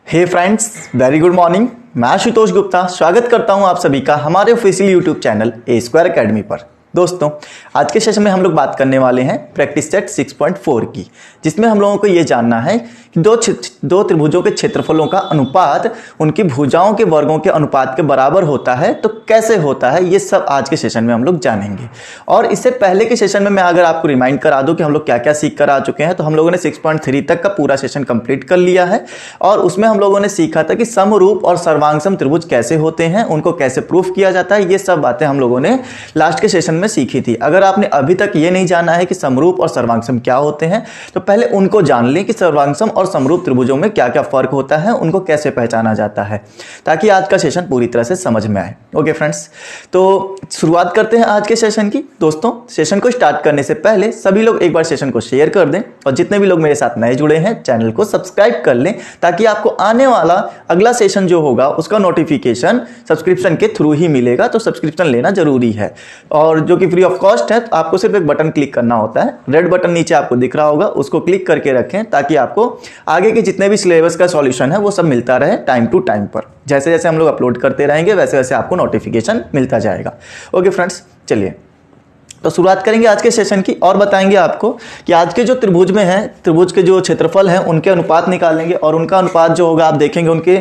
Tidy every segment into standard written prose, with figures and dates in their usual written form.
हे friends, very good morning. मैं आशुतोष गुप्ता स्वागत करता हूं आप सभी का हमारे ऑफिशियल यूट्यूब चैनल ए स्क्वायर अकेडमी पर। दोस्तों, आज के सेशन में हम लोग बात करने वाले हैं प्रैक्टिस सेट 6.4 की, जिसमें हम लोगों को ये जानना है कि दो त्रिभुजों के क्षेत्रफलों का अनुपात उनकी भुजाओं के वर्गों के अनुपात के बराबर होता है। तो कैसे होता है ये सब आज के सेशन में हम लोग जानेंगे। और इससे पहले के सेशन में मैं अगर आपको रिमाइंड करा दूं कि हम लोग क्या क्या सीख कर आ चुके हैं, तो हम लोगों ने 6.3 तक का पूरा सेशन कंप्लीट कर लिया है। और उसमें हम लोगों ने सीखा था कि समरूप और सर्वांगसम त्रिभुज कैसे होते हैं, उनको कैसे प्रूफ किया जाता है। ये सब बातें हम लोगों ने लास्ट के सेशन में सीखी थी। अगर आपने अभी तक ये नहीं जाना है कि समरूप और सर्वांगसम क्या होते हैं, तो पहले उनको जान लें कि सर्वांगसम और समरूप त्रिभुजों में क्या क्या फर्क होता है, उनको कैसे पहचाना जाता है, ताकि आज का सेशन पूरी तरह से समझ में आए। ओके फ्रेंड्स, तो शुरुआत करते हैं आज के सेशन की। दोस्तों, सेशन को स्टार्ट करने से पहले सभी लोग एक बार सेशन को शेयर कर दें, और जितने भी लोग मेरे साथ नए जुड़े हैं चैनल को सब्सक्राइब कर लें, ताकि आपको आने वाला अगला सेशन जो होगा उसका नोटिफिकेशन सब्सक्रिप्शन के थ्रू ही मिलेगा। तो सब्सक्रिप्शन लेना जरूरी है, और जो कि फ्री ऑफ कॉस्ट है। तो आपको सिर्फ एक बटन क्लिक करना होता है, रेड बटन नीचे आपको दिख रहा होगा, उसको क्लिक करके रखें, ताकि आपको आगे के जितने भी सिलेबस का सॉल्यूशन है वो सब मिलता रहे टाइम टू टाइम पर। जैसे जैसे हम लोग अपलोड करते रहेंगे वैसे वैसे आपको नोटिफिकेशन मिलता जाएगा। ओके फ्रेंड्स, चलिए तो शुरुआत करेंगे आज के सेशन की, और बताएंगे आपको कि आज के जो त्रिभुज में है, त्रिभुज के जो क्षेत्रफल हैं उनके अनुपात निकालेंगे, और उनका अनुपात जो होगा आप देखेंगे उनके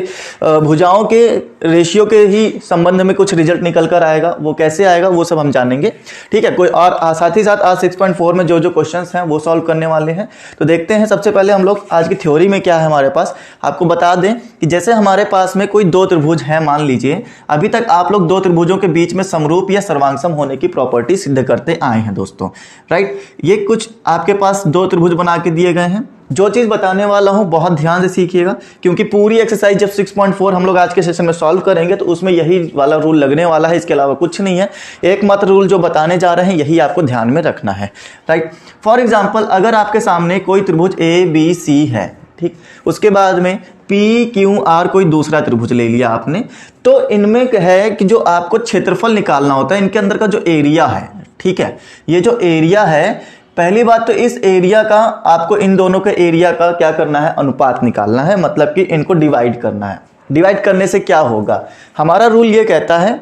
भुजाओं के रेशियो के ही संबंध में कुछ रिजल्ट निकल कर आएगा। वो कैसे आएगा वो सब हम जानेंगे, ठीक है। कोई और साथ ही साथ आज 6.4 में जो जो क्वेश्चंस हैं वो सॉल्व करने वाले हैं। तो देखते हैं सबसे पहले हम लोग आज की थ्योरी में क्या है हमारे पास। आपको बता दें कि जैसे हमारे पास में कोई दो त्रिभुज हैं, मान लीजिए अभी तक आप लोग दो त्रिभुजों के बीच में समरूप या सर्वांगसम होने की प्रॉपर्टी सिद्ध करते आए हैं दोस्तों, राइट। ये कुछ आपके पास दो त्रिभुज बना के दिए गए हैं। जो चीज बताने वाला हूं बहुत ध्यान से सीखिएगा, क्योंकि पूरी एक्सरसाइज जब 6.4 हम लोग आज के सेशन में सॉल्व करेंगे तो उसमें यही वाला रूल लगने वाला है, इसके अलावा कुछ नहीं है। एकमात्र रूल जो बताने जा रहे हैं यही आपको ध्यान में रखना है, राइट। फॉर एग्जाम्पल, अगर आपके सामने कोई त्रिभुज ABC है, ठीक, उसके बाद में PQR कोई दूसरा त्रिभुज ले लिया आपने, तो इनमें है कि जो आपको क्षेत्रफल निकालना होता है, इनके अंदर का जो एरिया है, ठीक है, ये जो एरिया है, पहली बात तो इस एरिया का आपको इन दोनों के एरिया का क्या करना है, अनुपात निकालना है, मतलब कि इनको डिवाइड करना है। डिवाइड करने से क्या होगा, हमारा रूल ये कहता है,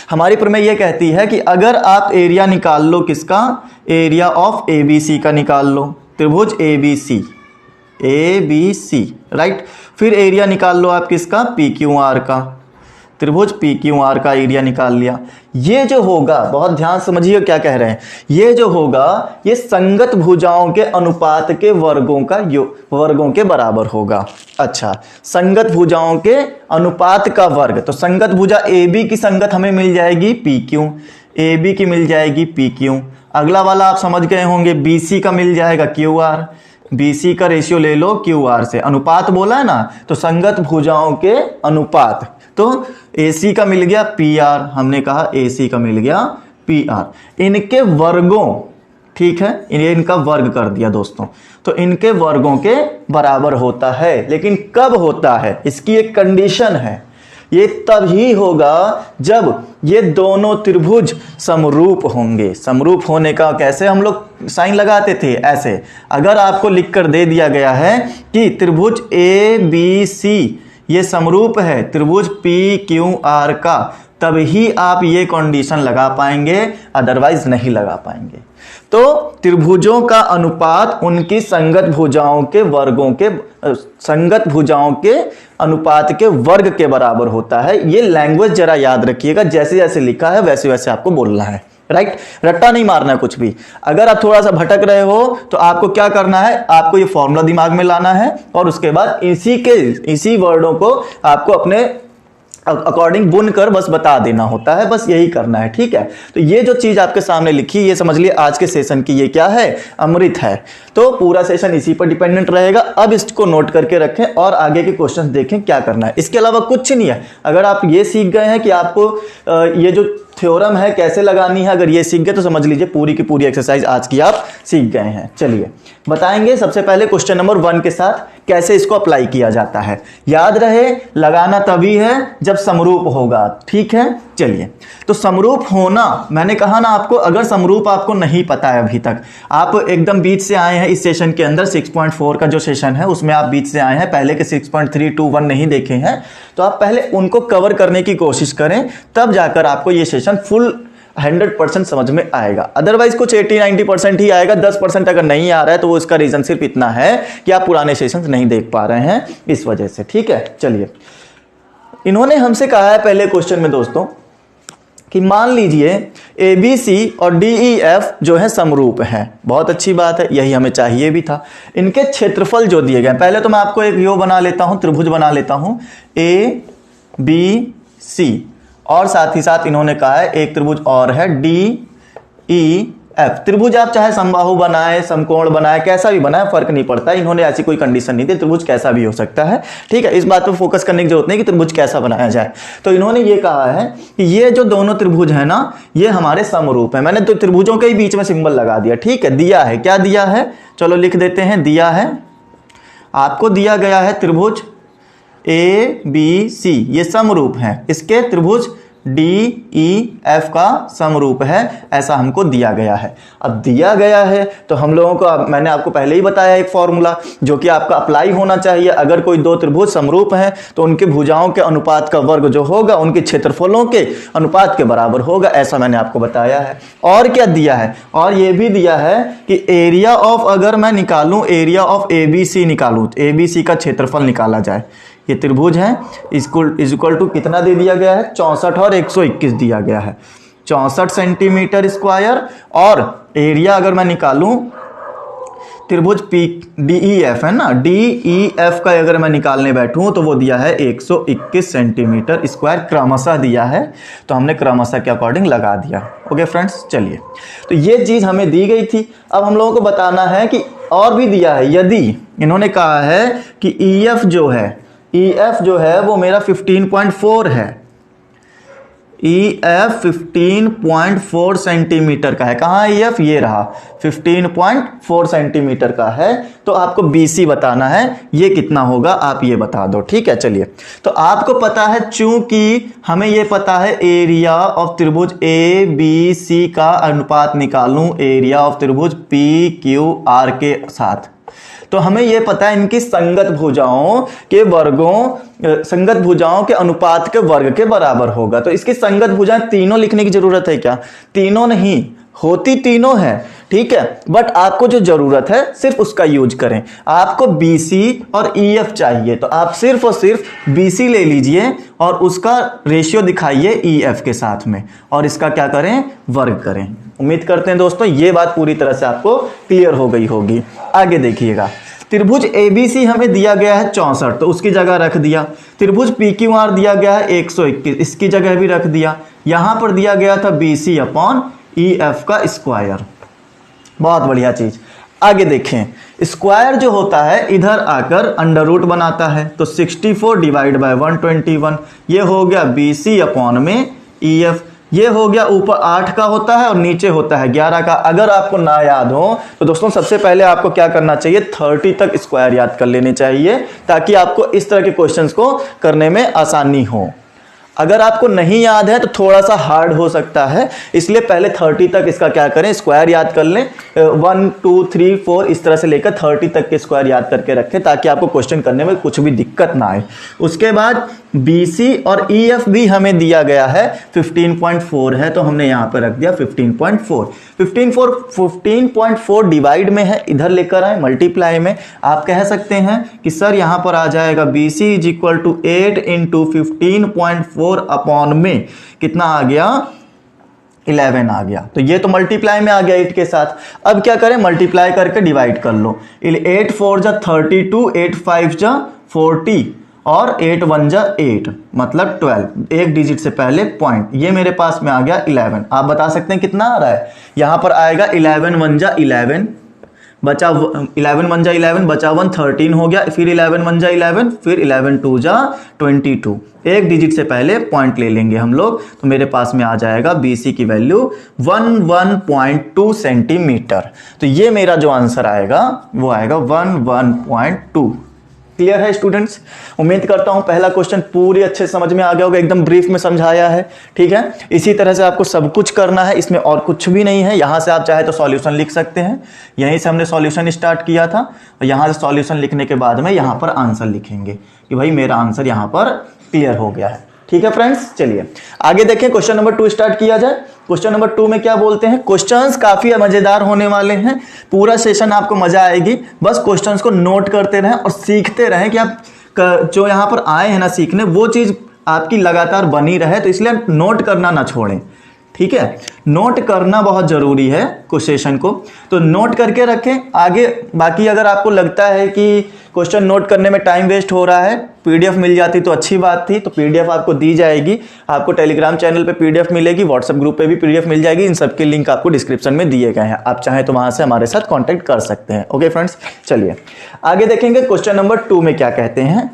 हमारी प्रमेय ये कहती है कि अगर आप एरिया निकाल लो किसका, एरिया ऑफ ABC का निकाल लो, त्रिभुज ABC, राइट। फिर एरिया निकाल लो आप किसका, PQR का, त्रिभुज PQR का एरिया निकाल लिया। ये जो होगा, बहुत ध्यान समझिए क्या कह रहे हैं, ये जो होगा ये संगत भुजाओं के अनुपात के वर्गों के बराबर होगा। अच्छा, संगत भुजाओं के अनुपात का वर्ग, तो संगत भुजा AB की संगत हमें मिल जाएगी PQ, AB की मिल जाएगी PQ। अगला वाला आप समझ गए होंगे, BC का मिल जाएगा QR, BC का रेशियो ले लो QR से, अनुपात बोला है ना, तो संगत भुजाओं के अनुपात, तो AC का मिल गया PR, हमने कहा AC का मिल गया PR, इनके वर्गों, ठीक है, इनका वर्ग कर दिया दोस्तों, तो इनके वर्गों के बराबर होता है। लेकिन कब होता है, इसकी एक कंडीशन है, ये तब ही होगा जब ये दोनों त्रिभुज समरूप होंगे। समरूप होने का कैसे हम लोग साइन लगाते थे, ऐसे अगर आपको लिखकर दे दिया गया है कि त्रिभुज ABC ये समरूप है त्रिभुज PQR का, तब ही आप ये कंडीशन लगा पाएंगे, अदरवाइज नहीं लगा पाएंगे। तो त्रिभुजों का अनुपात उनकी संगत भुजाओं के अनुपात के वर्ग के बराबर होता है। ये लैंग्वेज जरा याद रखिएगा, जैसे जैसे लिखा है वैसे वैसे आपको बोलना है, राइट। रट्टा नहीं मारना है कुछ भी। अगर आप थोड़ा सा भटक रहे हो तो आपको क्या करना है, आपको ये फॉर्मूला दिमाग में लाना है, और उसके बाद इसी वर्डों को आपको अपने अकॉर्डिंग बुनकर बस बता देना होता है, बस यही करना है, ठीक है। तो ये जो चीज आपके सामने लिखी, ये समझ लिए आज के सेशन की ये क्या है, अमृत है। तो पूरा सेशन इसी पर डिपेंडेंट रहेगा। अब इसको नोट करके रखें और आगे के क्वेश्चंस देखें क्या करना है। इसके अलावा कुछ नहीं है। अगर आप ये सीख गए हैं कि आपको ये जो थ्योरम है, कैसे लगानी है, अगर ये सीख गए तो समझ लीजिए पूरी की पूरी एक्सरसाइज आज की आप सीख गए हैं। चलिए बताएंगे सबसे पहले क्वेश्चन नंबर 1 के साथ कैसे इसको अप्लाई किया जाता है। याद रहे लगाना तभी है जब समरूप होगा, ठीक है। चलिए तो समरूप होना, मैंने कहा ना आपको, अगर समरूप आपको नहीं पता है अभी तक, आप एकदम बीच से आए हैं इस सेशन के अंदर, 6.4 का जो सेशन है उसमें आप बीच से आए हैं, पहले के 6.321 नहीं देखे हैं, तो आप पहले उनको कवर करने की कोशिश करें, तब जाकर आपको ये सेशन फुल 100% समझ में आएगा। अदरवाइज कुछ 80-90% ही आएगा, 10% अगर नहीं आ रहा है तो वो इसका रीजन सिर्फ इतना है कि आप पुराने सेशंस नहीं देख पा रहे हैं, इस वजह से, ठीक है। चलिए इन्होंने हमसे कहा है पहले क्वेश्चन में दोस्तों कि मान लीजिए ABC और DEF जो है समरूप हैं। बहुत अच्छी बात है, यही हमें चाहिए भी था। इनके क्षेत्रफल जो दिए गए, पहले तो मैं आपको एक यो बना लेता हूं, त्रिभुज बना लेता हूं ABC, और साथ ही साथ इन्होंने कहा है एक त्रिभुज और है DEF। त्रिभुज आप चाहे समबाहु बनाए, समकोण बनाए, कैसा भी बनाए, फर्क नहीं पड़ता। इन्होंने ऐसी कोई कंडीशन नहीं दी, त्रिभुज कैसा भी हो सकता है, ठीक है। इस बात पर फोकस करने की जरूरत नहीं कि त्रिभुज कैसा बनाया जाए। तो इन्होंने ये कहा है कि ये जो दोनों त्रिभुज है ना, ये हमारे समरूप है। मैंने तो त्रिभुजों के ही बीच में सिंबल लगा दिया, ठीक है। दिया है, क्या दिया है, चलो लिख देते हैं। दिया है, आपको दिया गया है त्रिभुज ABC, ये समरूप है, इसके त्रिभुज DEF का समरूप है, ऐसा हमको दिया गया है। अब दिया गया है तो हम लोगों को, मैंने आपको पहले ही बताया एक फॉर्मूला जो कि आपका अप्लाई होना चाहिए। अगर कोई दो त्रिभुज समरूप हैं तो उनके भुजाओं के अनुपात का वर्ग जो होगा उनके क्षेत्रफलों के अनुपात के बराबर होगा, ऐसा मैंने आपको बताया है। और क्या दिया है, और ये भी दिया है कि एरिया ऑफ, अगर मैं निकालूं एरिया ऑफ ABC निकालूं, ABC का क्षेत्रफल निकाला जाए, ये त्रिभुज है, इक्वल टू कितना दे दिया गया है, 64 और 121 दिया गया है, 64 सेंटीमीटर स्क्वायर। और एरिया अगर मैं निकालूं त्रिभुज DEF है ना, DEF का अगर मैं निकालने बैठूं तो वो दिया है 121 सेंटीमीटर स्क्वायर, क्रमशः दिया है, तो हमने क्रमशः के अकॉर्डिंग लगा दिया। ओके फ्रेंड्स, चलिए तो ये चीज हमें दी गई थी। अब हम लोगों को बताना है कि और भी दिया है। यदि इन्होंने कहा है कि EF जो है वो मेरा 15.4 है, EF 15.4 सेंटीमीटर का है। कहाँ EF, ये रहा, 15.4 सेंटीमीटर का है। तो आपको BC बताना है, ये कितना होगा आप ये बता दो, ठीक है। चलिए तो आपको पता है, चूंकि हमें ये पता है एरिया ऑफ त्रिभुज ABC का अनुपात निकालूं एरिया ऑफ त्रिभुज PQR के साथ, तो हमें यह पता है इनकी संगत भुजाओं के वर्गों, संगत भुजाओं के अनुपात के वर्ग के बराबर होगा। तो इसकी संगत भुजाएं तीनों लिखने की जरूरत है क्या, तीनों नहीं, होती तीनों है, ठीक है, बट आपको जो जरूरत है सिर्फ उसका यूज करें। आपको BC और EF चाहिए तो आप सिर्फ और सिर्फ BC ले लीजिए और उसका रेशियो दिखाइए EF के साथ में, और इसका क्या करें, वर्ग करें। उम्मीद करते हैं दोस्तों ये बात पूरी तरह से आपको क्लियर हो गई होगी। आगे देखिएगा, त्रिभुज ABC हमें दिया गया है 64, तो उसकी जगह रख दिया। त्रिभुज PQR दिया गया है 121, इसकी जगह भी रख दिया। यहां पर दिया गया था BC अपॉन EF का स्क्वायर। बहुत बढ़िया चीज। आगे देखें, स्क्वायर जो होता है इधर आकर अंडर रूट बनाता है, तो 64 डिवाइड बाय 121, ये हो गया BC अपॉन में EF। ये हो गया, ऊपर 8 का होता है और नीचे होता है 11 का। अगर आपको ना याद हो तो दोस्तों सबसे पहले आपको क्या करना चाहिए, 30 तक स्क्वायर याद कर लेने चाहिए, ताकि आपको इस तरह के क्वेश्चंस को करने में आसानी हो। अगर आपको नहीं याद है तो थोड़ा सा हार्ड हो सकता है, इसलिए पहले 30 तक इसका क्या करें, स्क्वायर याद कर लें। 1 2 3 4 इस तरह से लेकर 30 तक के स्क्वायर याद करके रखें, ताकि आपको क्वेश्चन करने में कुछ भी दिक्कत ना आए। उसके बाद BC और EF भी हमें दिया गया है 15.4 है, तो हमने यहां पर रख दिया 15.4। 15.4 डिवाइड में है, इधर लेकर आए मल्टीप्लाई में। आप कह सकते हैं कि सर यहां पर आ जाएगा BC is equal to 8 into 15.4 upon में कितना आ गया, 11 आ गया। तो ये तो मल्टीप्लाई में आ गया 8 के साथ। अब क्या करें, मल्टीप्लाई करके डिवाइड कर लो। 8 4 जा 32, 8 5 जा 40 और 8 1 जा 8 मतलब 12, एक डिजिट से पहले पॉइंट, ये मेरे पास में आ गया 11। आप बता सकते हैं कितना आ रहा है, यहां पर आएगा 11 1 जा 11 बचा 11 1 जा 11, बचा 1 13 हो गया, फिर 11 1 जा 11, फिर 11 2 जा 22। एक डिजिट से पहले पॉइंट ले लेंगे हम लोग, तो मेरे पास में आ जाएगा BC की वैल्यू 11.2 सेंटीमीटर। तो ये मेरा जो आंसर आएगा वो आएगा 11.2। क्लियर है स्टूडेंट्स? उम्मीद करता हूं पहला क्वेश्चन पूरी अच्छे समझ में आ गया होगा, एकदम ब्रीफ में समझाया है। ठीक है, इसी तरह से आपको सब कुछ करना है, इसमें और कुछ भी नहीं है। यहां से आप चाहे तो सॉल्यूशन लिख सकते हैं, यहीं से हमने सॉल्यूशन स्टार्ट किया था, और यहां से सॉल्यूशन लिखने के बाद में यहां पर आंसर लिखेंगे कि भाई मेरा आंसर यहां पर क्लियर हो गया है। ठीक है फ्रेंड्स, चलिए आगे देखें, क्वेश्चन नंबर 2 स्टार्ट किया जाए। क्वेश्चन नंबर 2 में क्या बोलते हैं? क्वेश्चंस काफी मजेदार होने वाले हैं, पूरा सेशन आपको मजा आएगी। बस क्वेश्चंस को नोट करते रहें और सीखते रहें कि आप जो यहां पर आए हैं ना सीखने, वो चीज आपकी लगातार बनी रहे, तो इसलिए नोट करना ना छोड़ें। ठीक है, नोट करना बहुत जरूरी है कुछ सेशन को, तो नोट करके रखें आगे। बाकी अगर आपको लगता है कि क्वेश्चन नोट करने में टाइम वेस्ट हो रहा है, PDF मिल जाती तो अच्छी बात थी, तो PDF आपको दी जाएगी, आपको टेलीग्राम चैनल पे PDF मिलेगी, व्हाट्सएप ग्रुप पे भी PDF मिल जाएगी। इन सब के लिंक आपको डिस्क्रिप्शन में दिए गए हैं, आप चाहें तो वहां से हमारे साथ कॉन्टेक्ट कर सकते हैं। ओके फ्रेंड्स, चलिए आगे देखेंगे क्वेश्चन नंबर 2 में क्या कहते हैं।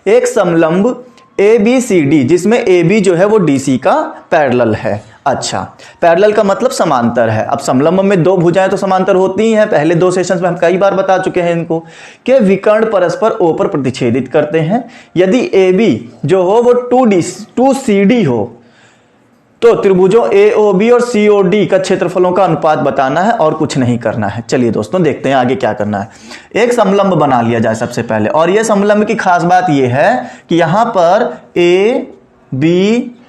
एक समलंब ABCD, जिसमें AB जो है वो DC का पैरेलल है। अच्छा, पैरेलल का मतलब समांतर है। अब समलंब में दो भुजाएं तो समांतर होती ही हैं, पहले 2 सेशंस में हम कई बार बता चुके हैं इनको, कि विकर्ण परस्पर O पर प्रतिच्छेदित करते हैं। यदि AB जो हो वो 2CD हो, तो त्रिभुजों AOB और COD का क्षेत्रफलों का अनुपात बताना है और कुछ नहीं करना है। चलिए दोस्तों देखते हैं आगे क्या करना है। एक समलंब बना लिया जाए सबसे पहले, और यह समलंब की खास बात यह है कि यहां पर A, B,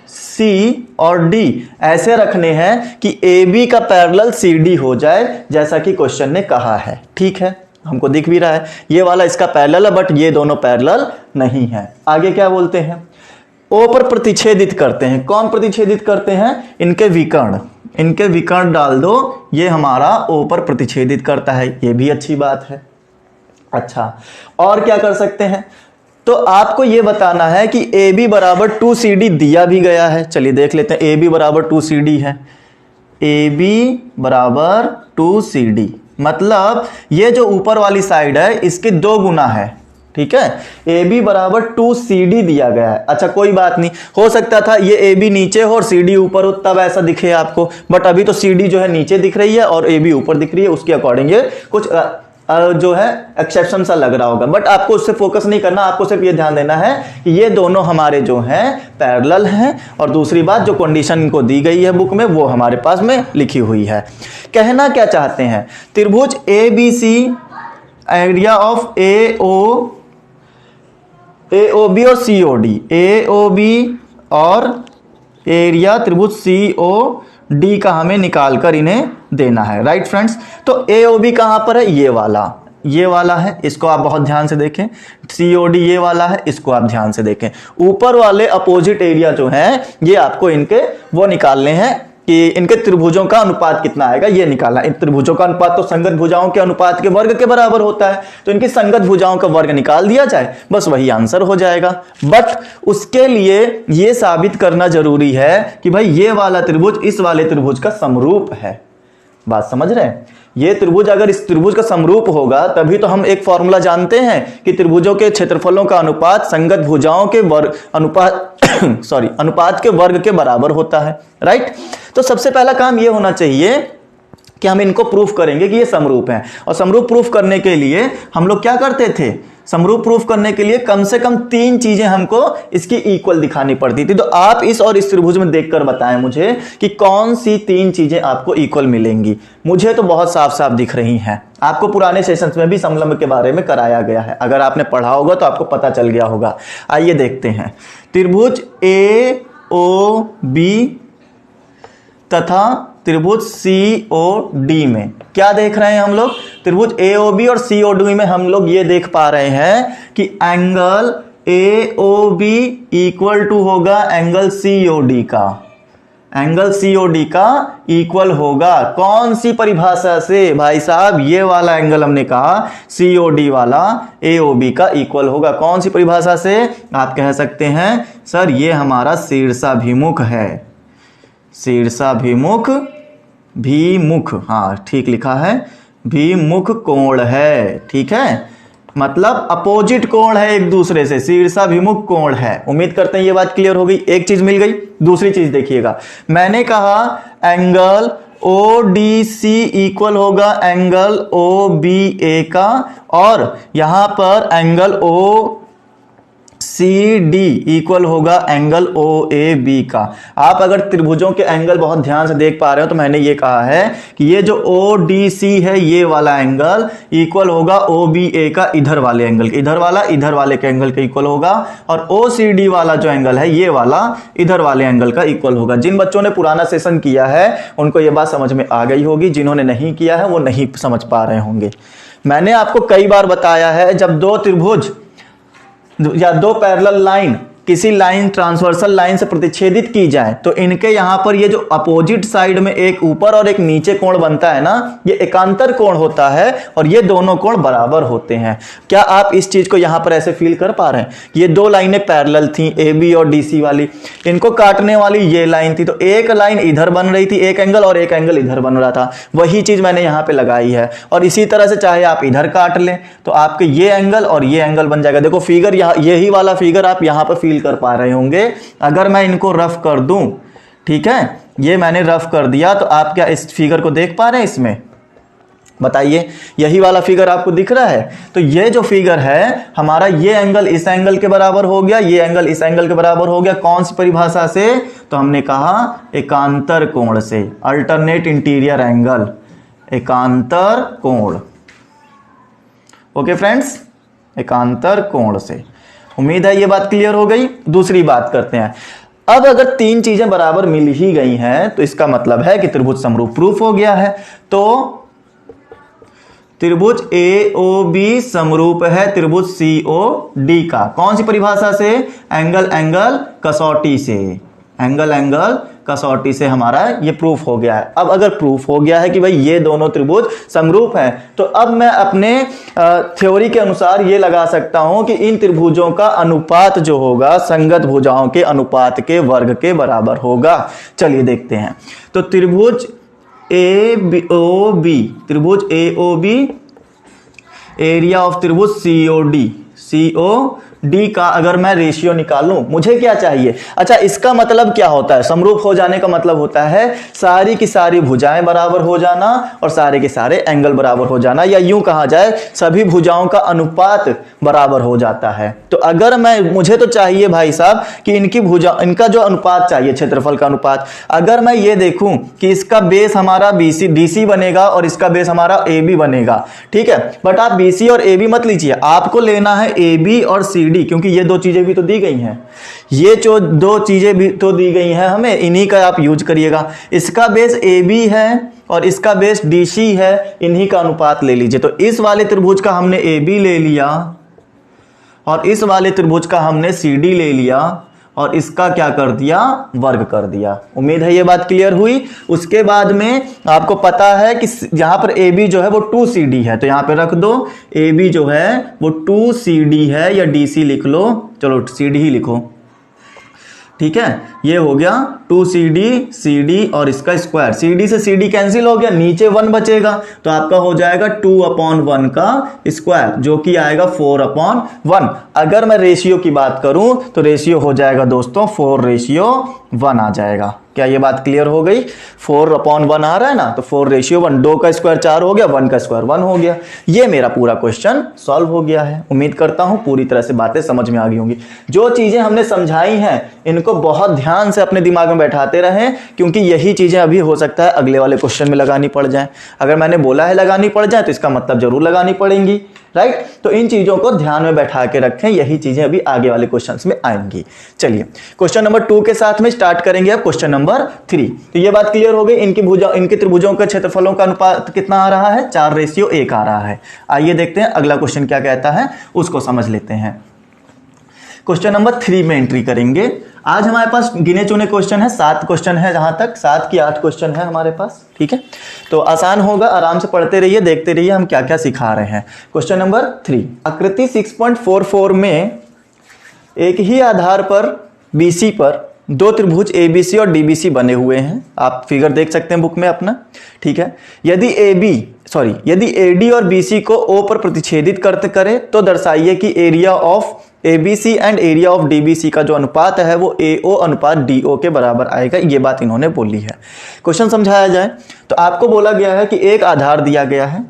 C और D ऐसे रखने हैं कि AB का पैरेलल CD हो जाए, जैसा कि क्वेश्चन ने कहा है। ठीक है, हमको दिख भी रहा है ये वाला इसका पैरेलल है, बट ये दोनों पैरेलल नहीं है। आगे क्या बोलते हैं? O पर प्रतिच्छेदित करते हैं। कौन प्रतिच्छेदित करते हैं? इनके विकर्ण। इनके विकर्ण डाल दो, ये हमारा O पर प्रतिच्छेदित करता है, ये भी अच्छी बात है। अच्छा, और क्या कर सकते हैं? तो आपको ये बताना है कि AB बराबर 2CD दिया भी गया है। चलिए देख लेते हैं, AB बराबर 2CD है। AB बराबर 2CD मतलब ये जो ऊपर वाली साइड है इसके 2 गुना है। ठीक है, AB बराबर 2CD दिया गया है। अच्छा कोई बात नहीं, हो सकता था ये AB नीचे हो और CD ऊपर हो, तब ऐसा दिखे आपको, बट अभी तो CD जो है नीचे दिख रही है और AB ऊपर दिख रही है, उसके अकॉर्डिंग ये कुछ जो है एक्सेप्शन सा लग रहा होगा, बट आपको उससे फोकस नहीं करना। आपको सिर्फ ये ध्यान देना है कि ये दोनों हमारे जो हैं पैरेलल हैं, और दूसरी बात जो कंडीशन इनको दी गई है बुक में वो हमारे पास में लिखी हुई है। कहना क्या चाहते हैं? त्रिभुज ABC एरिया ऑफ AOB और COD, AOB और एरिया त्रिभुज COD का हमें निकालकर इन्हें देना है। राइट फ्रेंड्स, तो AOB कहां पर है? ये वाला है, इसको आप बहुत ध्यान से देखें। COD ये वाला है, इसको आप ध्यान से देखें। ऊपर वाले अपोजिट एरिया जो हैं ये आपको इनके वो निकालने हैं कि इनके त्रिभुजों का अनुपात कितना आएगा, ये निकालना। इन त्रिभुजों का अनुपात तो संगत भुजाओं के अनुपात के वर्ग के बराबर होता है, तो इनकी संगत भुजाओं का वर्ग निकाल दिया जाए, बस वही आंसर हो जाएगा। बट उसके लिए ये साबित करना जरूरी है कि भाई ये वाला त्रिभुज इस वाले त्रिभुज का समरूप है। बात समझ रहे हैं? ये त्रिभुज अगर इस त्रिभुज का समरूप होगा तभी तो हम एक फॉर्मूला जानते हैं कि त्रिभुजों के क्षेत्रफलों का अनुपात संगत भुजाओं के वर्ग अनुपात के वर्ग के बराबर होता है। राइट, तो सबसे पहला काम ये होना चाहिए कि हम इनको प्रूफ करेंगे कि ये समरूप हैं, और समरूप प्रूफ करने के लिए हम लोग क्या करते थे? समरूप प्रूफ करने के लिए कम से कम 3 चीजें हमको इसकी इक्वल दिखानी पड़ती थी। तो आप इस और इस त्रिभुज में देखकर बताएं मुझे कि कौन सी 3 चीजें आपको इक्वल मिलेंगी। मुझे तो बहुत साफ साफ दिख रही हैं। आपको पुराने सेशंस में भी समलंब के बारे में कराया गया है, अगर आपने पढ़ा होगा तो आपको पता चल गया होगा। आइए देखते हैं। त्रिभुज AOB तथा त्रिभुज COD में क्या देख रहे हैं हम लोग? त्रिभुज AOB और COD में हम लोग ये देख पा रहे हैं कि एंगल AOB इक्वल टू होगा एंगल COD का। एंगल COD का इक्वल होगा कौन सी परिभाषा से? भाई साहब ये वाला एंगल हमने कहा COD वाला AOB का इक्वल होगा कौन सी परिभाषा से? आप कह सकते हैं सर ये हमारा शीर्षाभिमुख है। शीर्षाभिमुख, भिमुख, हाँ ठीक लिखा है, शीर्षाभिमुख कोण है। ठीक है, मतलब अपोजिट कोण है एक दूसरे से, शीर्षाभिमुख कोण है। उम्मीद करते हैं ये बात क्लियर हो गई। एक चीज मिल गई। दूसरी चीज देखिएगा, मैंने कहा एंगल ODC इक्वल होगा एंगल OBA का, और यहां पर एंगल OCD इक्वल होगा एंगल OAB का। आप अगर त्रिभुजों के एंगल बहुत ध्यान से देख पा रहे हो तो मैंने ये कहा है कि ये जो ODC है ये वाला एंगल इक्वल होगा OBA का इधर वाले एंगल के, इधर वाले के एंगल के इक्वल होगा, और OCD वाला जो एंगल है ये वाला इधर वाले एंगल का इक्वल होगा। जिन बच्चों ने पुराना सेशन किया है उनको ये बात समझ में आ गई होगी, जिन्होंने नहीं किया है वो नहीं समझ पा रहे होंगे। मैंने आपको कई बार बताया है, जब दो त्रिभुज या दो पैरेलल लाइन किसी लाइन ट्रांसवर्सल लाइन से प्रतिच्छेदित की जाए तो इनके यहां पर ये जो अपोजिट साइड में एक ऊपर और एक नीचे कोण बनता है ना, ये एकांतर कोण होता है और ये दोनों कोण बराबर होते हैं। क्या आप इस चीज को यहां पर ऐसे फील कर पा रहे हैं? ये दो लाइनें पैरेलल थी, AB और DC वाली, इनको काटने वाली ये लाइन थी, तो एक लाइन इधर बन रही थी एक एंगल और एक एंगल इधर बन रहा था। वही चीज मैंने यहां पर लगाई है, और इसी तरह से चाहे आप इधर काट लें तो आपके ये एंगल और ये एंगल बन जाएगा। देखो फिगर यही वाला फिगर आप यहां पर फील कर पा रहे होंगे। अगर मैं इनको रफ कर दूं, ठीक है, ये मैंने रफ कर दिया, तो आप क्या इस फिगर को देख पा रहे हैं? इसमें बताइए, यही वाला फिगर आपको दिख रहा है? तो ये जो फिगर है हमारा, ये एंगल इस एंगल के बराबर हो गया, ये एंगल इस एंगल के बराबर हो गया। कौन सी परिभाषा से? तो हमने कहा एकांतर कोण से, अल्टरनेट इंटीरियर एंगल, एकांतर कोण। ओके फ्रेंड्स, एकांतर कोण से। उम्मीद है ये बात क्लियर हो गई। दूसरी बात करते हैं। अब अगर तीन चीजें बराबर मिल ही गई हैं तो इसका मतलब है कि त्रिभुज समरूप प्रूफ हो गया है। तो त्रिभुज AOB समरूप है त्रिभुज COD का। कौन सी परिभाषा से? एंगल कसौटी से, एंगल कसौटी से हमारा ये प्रूफ हो गया है। अब अगर प्रूफ हो गया है कि भाई ये दोनों त्रिभुज समरूप हैं, तो अब मैं अपने थ्योरी के अनुसार ये लगा सकता हूं कि इन त्रिभुजों का अनुपात जो होगा संगत भुजाओं के अनुपात के वर्ग के बराबर होगा। चलिए देखते हैं। तो त्रिभुज AOB एरिया ऑफ त्रिभुज COD का अगर मैं रेशियो निकालूं, मुझे क्या चाहिए? अच्छा, इसका मतलब क्या होता है? समरूप हो जाने का मतलब होता है सारी की सारी भुजाएं बराबर हो जाना और सारे के सारे एंगल बराबर हो जाना, या यूं कहा जाए सभी भुजाओं का अनुपात बराबर हो जाता है। तो अगर मुझे तो चाहिए भाई साहब कि इनका जो अनुपात चाहिए, क्षेत्रफल का अनुपात, अगर मैं ये देखूं कि इसका बेस हमारा DC बनेगा और इसका बेस हमारा AB बनेगा, ठीक है, बट आप BC और AB मत लीजिए, आपको लेना है AB और CD, क्योंकि ये दो चीजें भी तो दी गई हैं, ये जो दो चीजें भी तो दी गई हैं हमें, इन्हीं का आप यूज करिएगा। इसका बेस AB है और इसका बेस DC है, इन्हीं का अनुपात ले लीजिए। तो इस वाले त्रिभुज का हमने AB ले लिया और इस वाले त्रिभुज का हमने CD ले लिया और इसका क्या कर दिया? वर्ग कर दिया। उम्मीद है ये बात क्लियर हुई। उसके बाद में आपको पता है कि यहां पर AB जो है वो 2CD है, तो यहां पे रख दो AB जो है वो 2CD है, या DC लिख लो, चलो CD ही लिखो, ठीक है। ये हो गया 2CD और इसका स्क्वायर, CD से CD कैंसिल हो गया, नीचे 1 बचेगा, तो आपका हो जाएगा 2/1 का स्क्वायर, जो कि आएगा 4/1। अगर मैं रेशियो की बात करूं तो रेशियो हो जाएगा दोस्तों 4:1 आ जाएगा। क्या ये बात क्लियर हो गई? 4/1 आ रहा है ना, तो 4:1, 2 का स्क्वायर 4 हो गया, 1 का स्क्वायर 1 हो गया। ये मेरा पूरा क्वेश्चन सॉल्व हो गया है। उम्मीद करता हूं पूरी तरह से बातें समझ में आ गई होंगी। जो चीजें हमने समझाई हैं इनको बहुत ध्यान से अपने दिमाग में बैठाते रहें, क्योंकि यही चीजें अभी हो सकता है अगले वाले क्वेश्चन में लगानी पड़ जाए। अगर मैंने बोला है लगानी पड़ जाए तो इसका मतलब जरूर लगानी पड़ेंगी, राइट। तो इन चीजों को ध्यान में बैठा के रखें, यही चीजें अभी आगे वाले क्वेश्चंस में आएंगी। चलिए क्वेश्चन नंबर 2 के साथ में स्टार्ट करेंगे अब क्वेश्चन नंबर 3। तो ये बात क्लियर हो गई, इनके त्रिभुजों के क्षेत्रफलों का अनुपात कितना आ रहा है? 4:1 आ रहा है। आइए देखते हैं अगला क्वेश्चन क्या कहता है, उसको समझ लेते हैं। क्वेश्चन नंबर 3 में एंट्री करेंगे। आज हमारे पास गिने चुने क्वेश्चन है, 7 क्वेश्चन है, जहां तक 7 की 8 क्वेश्चन है हमारे पास, ठीक है। तो आसान होगा, आराम से पढ़ते रहिए, देखते रहिए हम क्या क्या सिखा रहे हैं। क्वेश्चन नंबर 3, आकृति 6.44 में एक ही आधार पर BC पर दो त्रिभुज ABC और DBC बने हुए हैं। आप फिगर देख सकते हैं बुक में अपना, ठीक है। यदि AB सॉरी, यदि AD और BC को O पर प्रतिच्छेदित करते करे तो दर्शाइए कि area of ABC and area of DBC का जो अनुपात है वो AO अनुपात DO के बराबर आएगा। ये बात इन्होंने बोली है। क्वेश्चन समझाया जाए तो आपको बोला गया है कि एक आधार दिया गया है,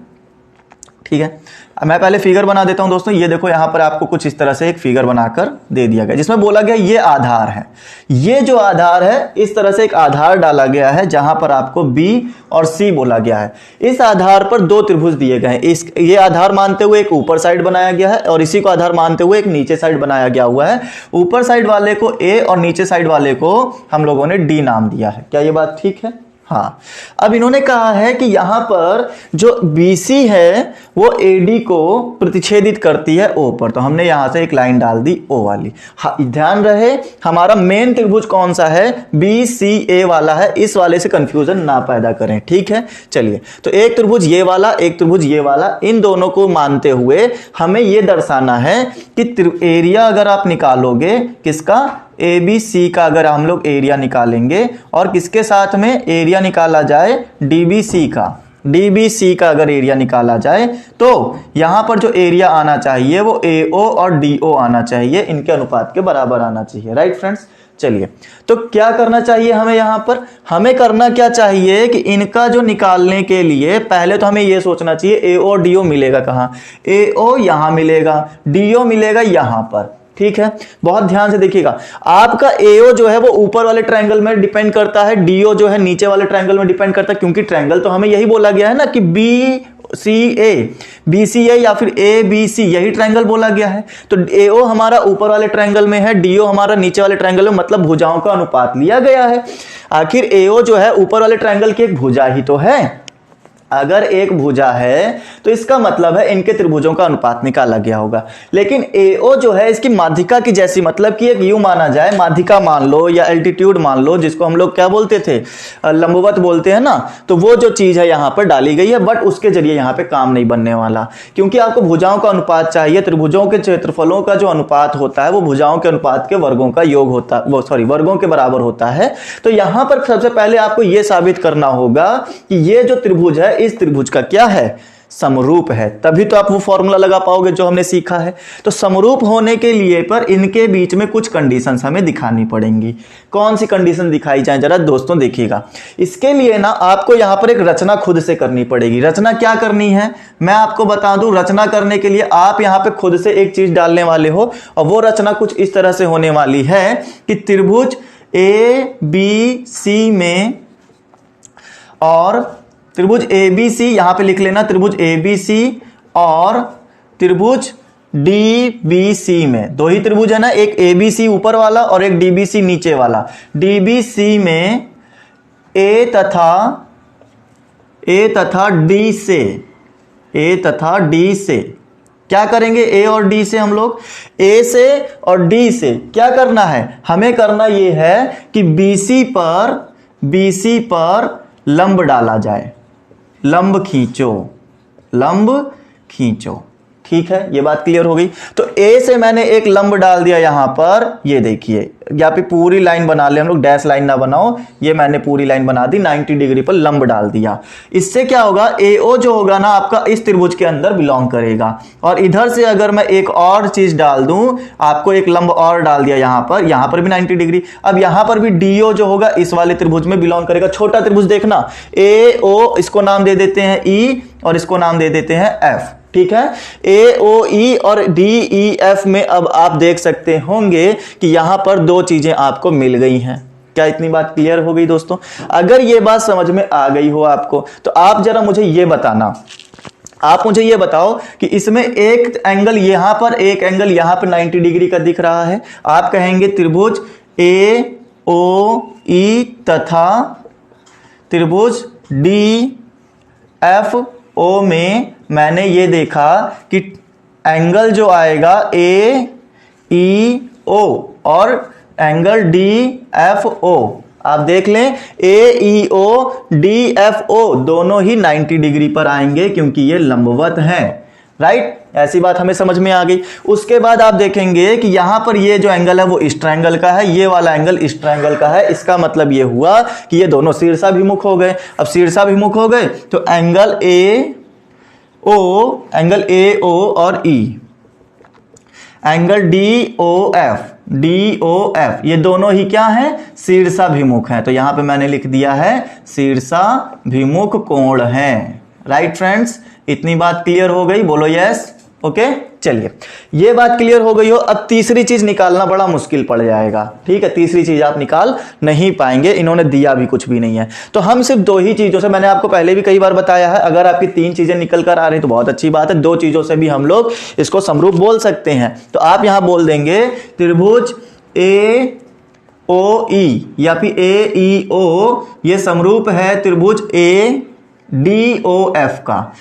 ठीक है। मैं पहले फिगर बना देता हूं दोस्तों। ये देखो यहां पर आपको कुछ इस तरह से एक फिगर बनाकर दे दिया गया जिसमें बोला गया ये आधार है। ये जो आधार है इस तरह से एक आधार डाला गया है जहां पर आपको B और C बोला गया है। इस आधार पर दो त्रिभुज दिए गए हैं। ये आधार मानते हुए एक ऊपर साइड बनाया गया है और इसी को आधार मानते हुए एक नीचे साइड बनाया गया हुआ है। ऊपर साइड वाले को A और नीचे साइड वाले को हम लोगों ने D नाम दिया है। क्या ये बात ठीक है? हाँ। अब इन्होंने कहा है कि यहां पर जो BC है वो AD को प्रतिच्छेदित करती है O पर, तो हमने यहां से एक लाइन डाल दी O वाली। हाँ, ध्यान रहे हमारा मेन त्रिभुज कौन सा है? BCA वाला है। इस वाले से कंफ्यूजन ना पैदा करें, ठीक है। चलिए, तो एक त्रिभुज ये वाला, एक त्रिभुज ये वाला, इन दोनों को मानते हुए हमें यह दर्शाना है कि एरिया अगर आप निकालोगे किसका, ABC का अगर हम लोग एरिया निकालेंगे और किसके साथ में एरिया निकाला जाए, DBC का अगर एरिया निकाला जाए तो यहां पर जो एरिया आना चाहिए वो AO और DO आना चाहिए, इनके अनुपात के बराबर आना चाहिए। Right friends. चलिए, तो क्या करना चाहिए हमें? यहां पर हमें करना क्या चाहिए कि इनका जो निकालने के लिए पहले तो हमें यह सोचना चाहिए AO और DO मिलेगा कहां? AO यहां मिलेगा, DO मिलेगा यहां पर, ठीक है। बहुत ध्यान से देखिएगा, आपका AO जो है वो ऊपर वाले ट्रायंगल में डिपेंड करता है, DO जो है नीचे वाले ट्रायंगल में डिपेंड करता है, क्योंकि ट्रायंगल तो हमें यही बोला गया है ना कि BCA या फिर ABC, यही ट्रायंगल बोला गया है। तो AO हमारा ऊपर वाले ट्रायंगल में है, DO हमारा नीचे वाले ट्रायंगल में, मतलब भुजाओं का अनुपात लिया गया है। आखिर AO जो है ऊपर वाले ट्रायंगल की एक भुजा ही तो है। अगर एक भुजा है तो इसका मतलब है इनके त्रिभुजों का अनुपात निकाला गया होगा। लेकिन AO जो है इसकी माध्यिका की जैसी, मतलब कि एक U माना जाए, माध्यिका मान लो या एल्टीट्यूड मान लो, जिसको हम लोग क्या बोलते थे, लंबवत बोलते हैं ना, तो वो जो चीज है यहां पर डाली गई है, बट उसके जरिए यहां पे काम नहीं बनने वाला, क्योंकि आपको भुजाओं का अनुपात चाहिए। त्रिभुजों के क्षेत्रफलों का जो अनुपात होता है वो भुजाओं के अनुपात के वर्गों का योग होता है, वर्गों के बराबर होता है। तो यहां पर सबसे पहले आपको यह साबित करना होगा कि ये जो त्रिभुज है इस त्रिभुज का क्या है, समरूप है। तभी तो आप वो फॉर्मूला लगा पाओगे जो हमने सीखा है। तो समरूप होने के लिए पर इनके बीच में कुछ कंडीशंस हमें दिखानी पड़ेंगी। कौन सी कंडीशन दिखाई जाए जरा दोस्तों देखिएगा। इसके लिए ना आपको यहां पर एक रचना खुद से करनी पड़ेगी। रचना क्या करनी है मैं आपको बता दूं। रचना करने के लिए आप यहां पे खुद से एक चीज डालने वाले हो, और वो रचना कुछ इस तरह से होने वाली है कि त्रिभुज ABC में और त्रिभुज ABC, यहां पे लिख लेना त्रिभुज ABC और त्रिभुज DBC में, दो ही त्रिभुज है ना, एक ABC ऊपर वाला और एक DBC नीचे वाला। DBC में A तथा D से क्या करेंगे? A और D से हम लोग, A से और D से क्या करना है? हमें करना यह है कि BC पर लंब डाला जाए, लंब खींचो, ठीक है। ये बात क्लियर हो गई। तो A से मैंने एक लंब डाल दिया यहां पर, ये देखिए यहाँ पे पूरी लाइन बना ले हम लोग, डैश लाइन ना बनाओ, ये मैंने पूरी लाइन बना दी, 90 डिग्री पर लंब डाल दिया। इससे क्या होगा, AO जो होगा ना आपका इस त्रिभुज के अंदर बिलोंग करेगा। और इधर से अगर मैं एक और चीज डाल दूं, आपको एक लंब और डाल दिया यहां पर भी 90 डिग्री। अब यहां पर भी DO जो होगा इस वाले त्रिभुज में बिलोंग करेगा। छोटा त्रिभुज देखना, AO इसको नाम दे देते हैं E और इसको नाम दे देते हैं F, ठीक है। AOE और DEF में अब आप देख सकते होंगे कि यहां पर दो चीजें आपको मिल गई हैं। क्या इतनी बात क्लियर हो गई दोस्तों? अगर ये बात समझ में आ गई हो आपको तो आप जरा मुझे ये बताना, आप मुझे ये बताओ कि इसमें एक एंगल यहां पर, एक एंगल यहां पर 90 डिग्री का दिख रहा है। आप कहेंगे त्रिभुज AOE तथा त्रिभुज DFO में मैंने ये देखा कि एंगल जो आएगा AEO और एंगल DFO, आप देख लें AEO DFO दोनों ही 90 डिग्री पर आएंगे क्योंकि ये लंबवत हैं। राइट, ऐसी बात हमें समझ में आ गई। उसके बाद आप देखेंगे कि यहां पर ये जो एंगल है वो इस ट्रायंगल का है, ये वाला एंगल इस ट्रायंगल का है। इसका मतलब ये हुआ कि ये दोनों शीर्षाभिमुख हो गए। अब शीर्षाभिमुख हो गए तो angle O, angle A O और E, angle D O F, D O F, ये दोनों ही क्या है, शीर्षाभिमुख है। तो यहां पे मैंने लिख दिया है शीर्षाभिमुख कोण है। राइट फ्रेंड्स, इतनी बात क्लियर हो गई, बोलो यस। ओके, चलिए ये बात क्लियर हो गई हो। अब तीसरी चीज निकालना बड़ा मुश्किल पड़ जाएगा, ठीक है, तीसरी चीज आप निकाल नहीं पाएंगे, इन्होंने दिया भी कुछ भी नहीं है। तो हम सिर्फ दो ही चीजों से, मैंने आपको पहले भी कई बार बताया है, अगर आपकी तीन चीजें निकल कर आ रही तो बहुत अच्छी बात है, दो चीजों से भी हम लोग इसको समरूप बोल सकते हैं। तो आप यहां बोल देंगे त्रिभुज ए ओ ई या फिर ए ई ओ, ये समरूप है त्रिभुज ए डी ओ एफ का।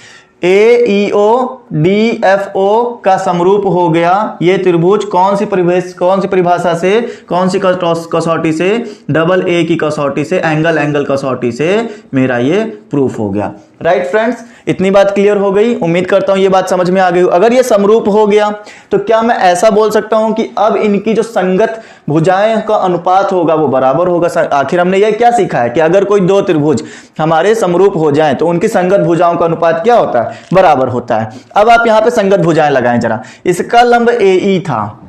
ए ई ओ डी एफ ओ का समरूप हो गया ये त्रिभुज कौन सी परिभाषा से, कौन सी कसौटी से, डबल ए की कसौटी से, एंगल कसौटी से मेरा ये प्रूफ हो गया। राइट फ्रेंड्स, इतनी बात क्लियर हो गई, उम्मीद करता हूं ये बात समझ में आ गई। अगर ये समरूप हो गया तो क्या मैं ऐसा बोल सकता हूं कि अब इनकी जो संगत भुजाएं का अनुपात होगा वो बराबर होगा। आखिर हमने ये क्या सीखा है कि अगर कोई दो त्रिभुज हमारे समरूप हो जाएं तो उनकी संगत भुजाओं का अनुपात क्या होता है, बराबर होता है। अब आप यहां पे संगत भुजाएं लगाएं जरा। इसका लंब AE था,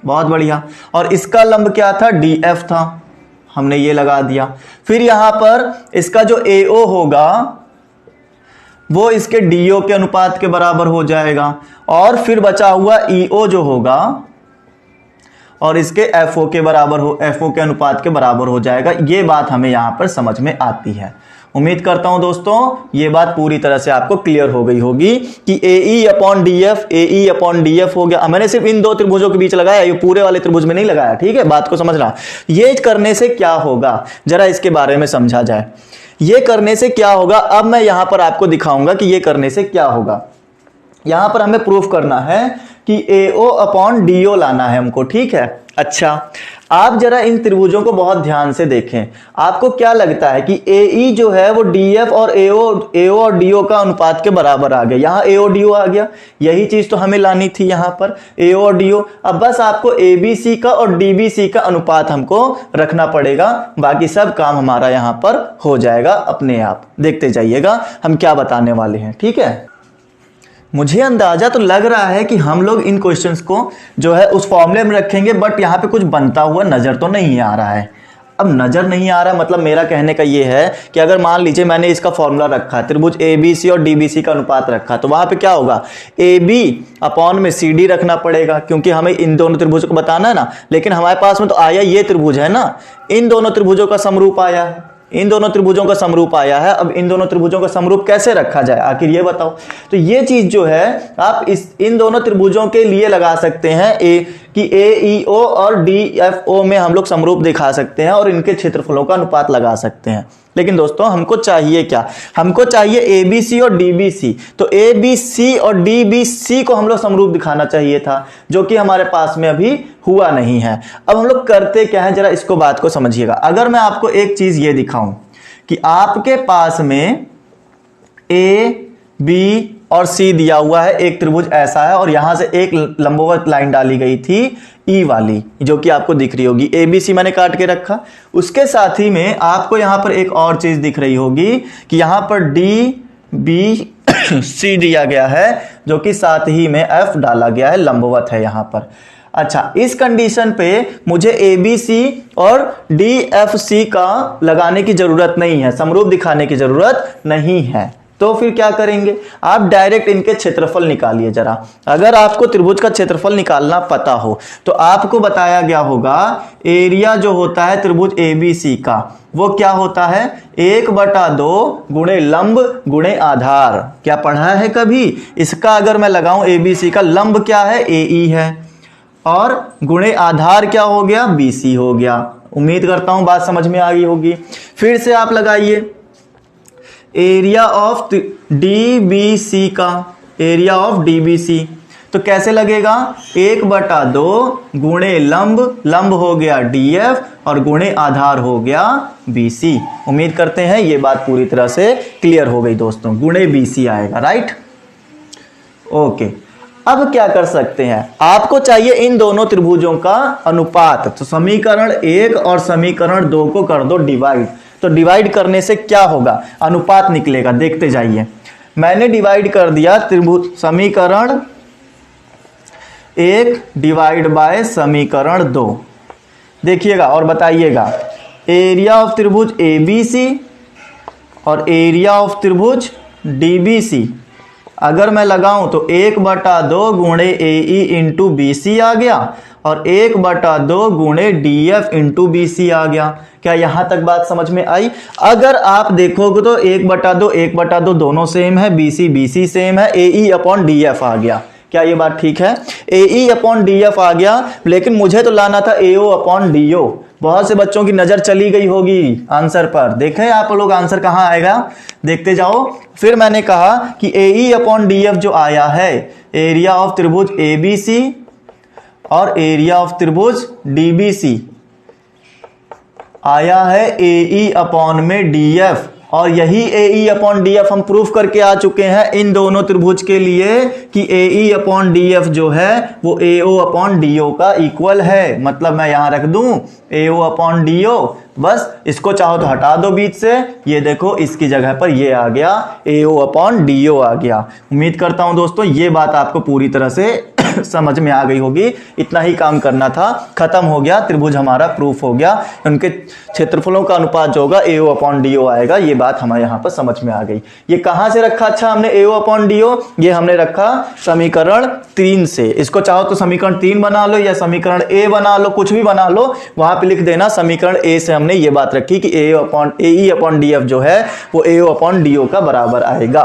बहुत बढ़िया, और इसका लंब क्या था, DF था, हमने ये लगा दिया। फिर यहां पर इसका जो AO होगा वो इसके DO के अनुपात के बराबर हो जाएगा, और फिर बचा हुआ EO जो होगा और इसके FO के बराबर हो, FO के अनुपात के बराबर हो जाएगा। ये बात हमें यहां पर समझ में आती है। उम्मीद करता हूं दोस्तों ये बात पूरी तरह से आपको क्लियर हो गई होगी कि AE अपॉन DF हो गया। मैंने सिर्फ इन दो त्रिभुजों के बीच लगाया, ये पूरे वाले त्रिभुज में नहीं लगाया, ठीक है, बात को समझना। ये करने से क्या होगा जरा इसके बारे में समझा जाए। ये करने से क्या होगा, अब मैं यहां पर आपको दिखाऊंगा कि ये करने से क्या होगा। यहां पर हमें प्रूफ करना है कि AO अपॉन DO लाना है हमको, ठीक है। अच्छा, आप जरा इन त्रिभुजों को बहुत ध्यान से देखें। आपको क्या लगता है कि AE जो है वो DF और AO और DO का अनुपात के बराबर आ गया। यहां AO DO आ गया, यही चीज तो हमें लानी थी यहां पर, AO और DO। अब बस आपको ABC का और DBC का अनुपात हमको रखना पड़ेगा, बाकी सब काम हमारा यहां पर हो जाएगा अपने आप। देखते जाइएगा हम क्या बताने वाले हैं, ठीक है। मुझे अंदाजा तो लग रहा है कि हम लोग इन क्वेश्चंस को जो है उस फॉर्मूले में रखेंगे, बट यहाँ पे कुछ बनता हुआ नजर तो नहीं आ रहा है। अब नजर नहीं आ रहा मतलब मेरा कहने का ये है कि अगर मान लीजिए मैंने इसका फॉर्मूला रखा, त्रिभुज ABC और DBC का अनुपात रखा, तो वहां पे क्या होगा, AB अपॉन में CD रखना पड़ेगा, क्योंकि हमें इन दोनों त्रिभुजों को बताना है ना। लेकिन हमारे पास में तो आया ये त्रिभुज है ना, इन दोनों त्रिभुजों का समरूप आया है, इन दोनों त्रिभुजों का समरूप आया है। अब इन दोनों त्रिभुजों का समरूप कैसे रखा जाए, आखिर ये बताओ। तो ये चीज जो है आप इन दोनों त्रिभुजों के लिए लगा सकते हैं कि AEO और DFO में हम लोग समरूप दिखा सकते हैं और इनके क्षेत्रफलों का अनुपात लगा सकते हैं। लेकिन दोस्तों हमको चाहिए क्या, हमको चाहिए ABC और DBC। तो ABC और DBC को हम लोग समरूप दिखाना चाहिए था, जो कि हमारे पास में अभी हुआ नहीं है। अब हम लोग करते क्या है, जरा इसको बात को समझिएगा। अगर मैं आपको एक चीज ये दिखाऊं कि आपके पास में A, B और C दिया हुआ है, एक त्रिभुज ऐसा है, और यहां से एक लंबवत लाइन डाली गई थी E वाली, जो कि आपको दिख रही होगी। ABC मैंने काट के रखा, उसके साथ ही में आपको यहां पर एक और चीज दिख रही होगी कि यहां पर D, B, C दिया गया है, जो कि साथ ही में F डाला गया है, लंबवत है यहां पर। अच्छा, इस कंडीशन पे मुझे ABC और DFC का लगाने की जरूरत नहीं है, समरूप दिखाने की जरूरत नहीं है। तो फिर क्या करेंगे, आप डायरेक्ट इनके क्षेत्रफल निकालिए जरा। अगर आपको त्रिभुज का क्षेत्रफल निकालना पता हो तो आपको बताया गया होगा एरिया जो होता है त्रिभुज ABC का वो क्या होता है, 1/2 गुणे लंब गुणे आधार। क्या पढ़ा है कभी इसका? अगर मैं लगाऊं ABC का लंब क्या है, AE है, और गुणे आधार क्या हो गया, BC हो गया। उम्मीद करता हूं बात समझ में आ गई होगी। फिर से आप लगाइए एरिया ऑफ DBC का, एरिया ऑफ DBC तो कैसे लगेगा, 1/2 गुणे लंब, लंब हो गया DF और गुणे आधार हो गया BC। उम्मीद करते हैं ये बात पूरी तरह से क्लियर हो गई दोस्तों, गुणे BC आएगा, राइट। ओके, अब क्या कर सकते हैं, आपको चाहिए इन दोनों त्रिभुजों का अनुपात। तो समीकरण 1 और समीकरण 2 को कर दो डिवाइड। तो डिवाइड करने से क्या होगा, अनुपात निकलेगा, देखते जाइए। मैंने डिवाइड कर दिया त्रिभुज समीकरण 1 डिवाइड बाय समीकरण 2। देखिएगा और बताइएगा, एरिया ऑफ त्रिभुज ABC और एरिया ऑफ त्रिभुज DBC अगर मैं लगाऊं तो 1/2 गुणे AE इंटू BC आ गया और 1/2 गुणे DF इंटू BC आ गया। क्या यहां तक बात समझ में आई? अगर आप देखोगे तो 1/2 दोनों सेम है, BC सेम है, AE अपॉन DF आ गया। क्या ये बात ठीक है? AE अपॉन DF आ गया, लेकिन मुझे तो लाना था AO अपॉन DO। बहुत से बच्चों की नजर चली गई होगी आंसर पर। देखें आप लोग आंसर कहां आएगा, देखते जाओ। फिर मैंने कहा कि AE अपॉन DF जो आया है, एरिया ऑफ त्रिभुज ABC और एरिया ऑफ त्रिभुज DBC आया है AE अपॉन में DF, और यही AE अपॉन DF हम प्रूफ करके आ चुके हैं इन दोनों त्रिभुज के लिए कि AE अपॉन DF जो है वो AO अपॉन DO का इक्वल है। मतलब मैं यहां रख दूं AO अपॉन DO, बस इसको चाहो तो हटा दो बीच से, ये देखो इसकी जगह पर ये आ गया AO अपॉन DO आ गया। उम्मीद करता हूं दोस्तों ये बात आपको पूरी तरह से समझ में आ गई होगी। इतना ही काम करना था, खत्म हो गया, त्रिभुज हमारा प्रूफ हो गया। उनके क्षेत्रफलों का अनुपात जो होगा AO अपॉन DO आएगा। ये बात हमें यहाँ पर समझ में आ गई। ये कहां से रखा? अच्छा हमने AO अपॉन DO ये हमने रखा समीकरण 3 से। इसको चाहो तो समीकरण 3 बना लो या समीकरण A बना लो, कुछ भी बना लो, वहां पे लिख देना समीकरण A से हमने ये बात रखी कि AE अपॉन DF जो है वो AO अपॉन DO का बराबर आएगा।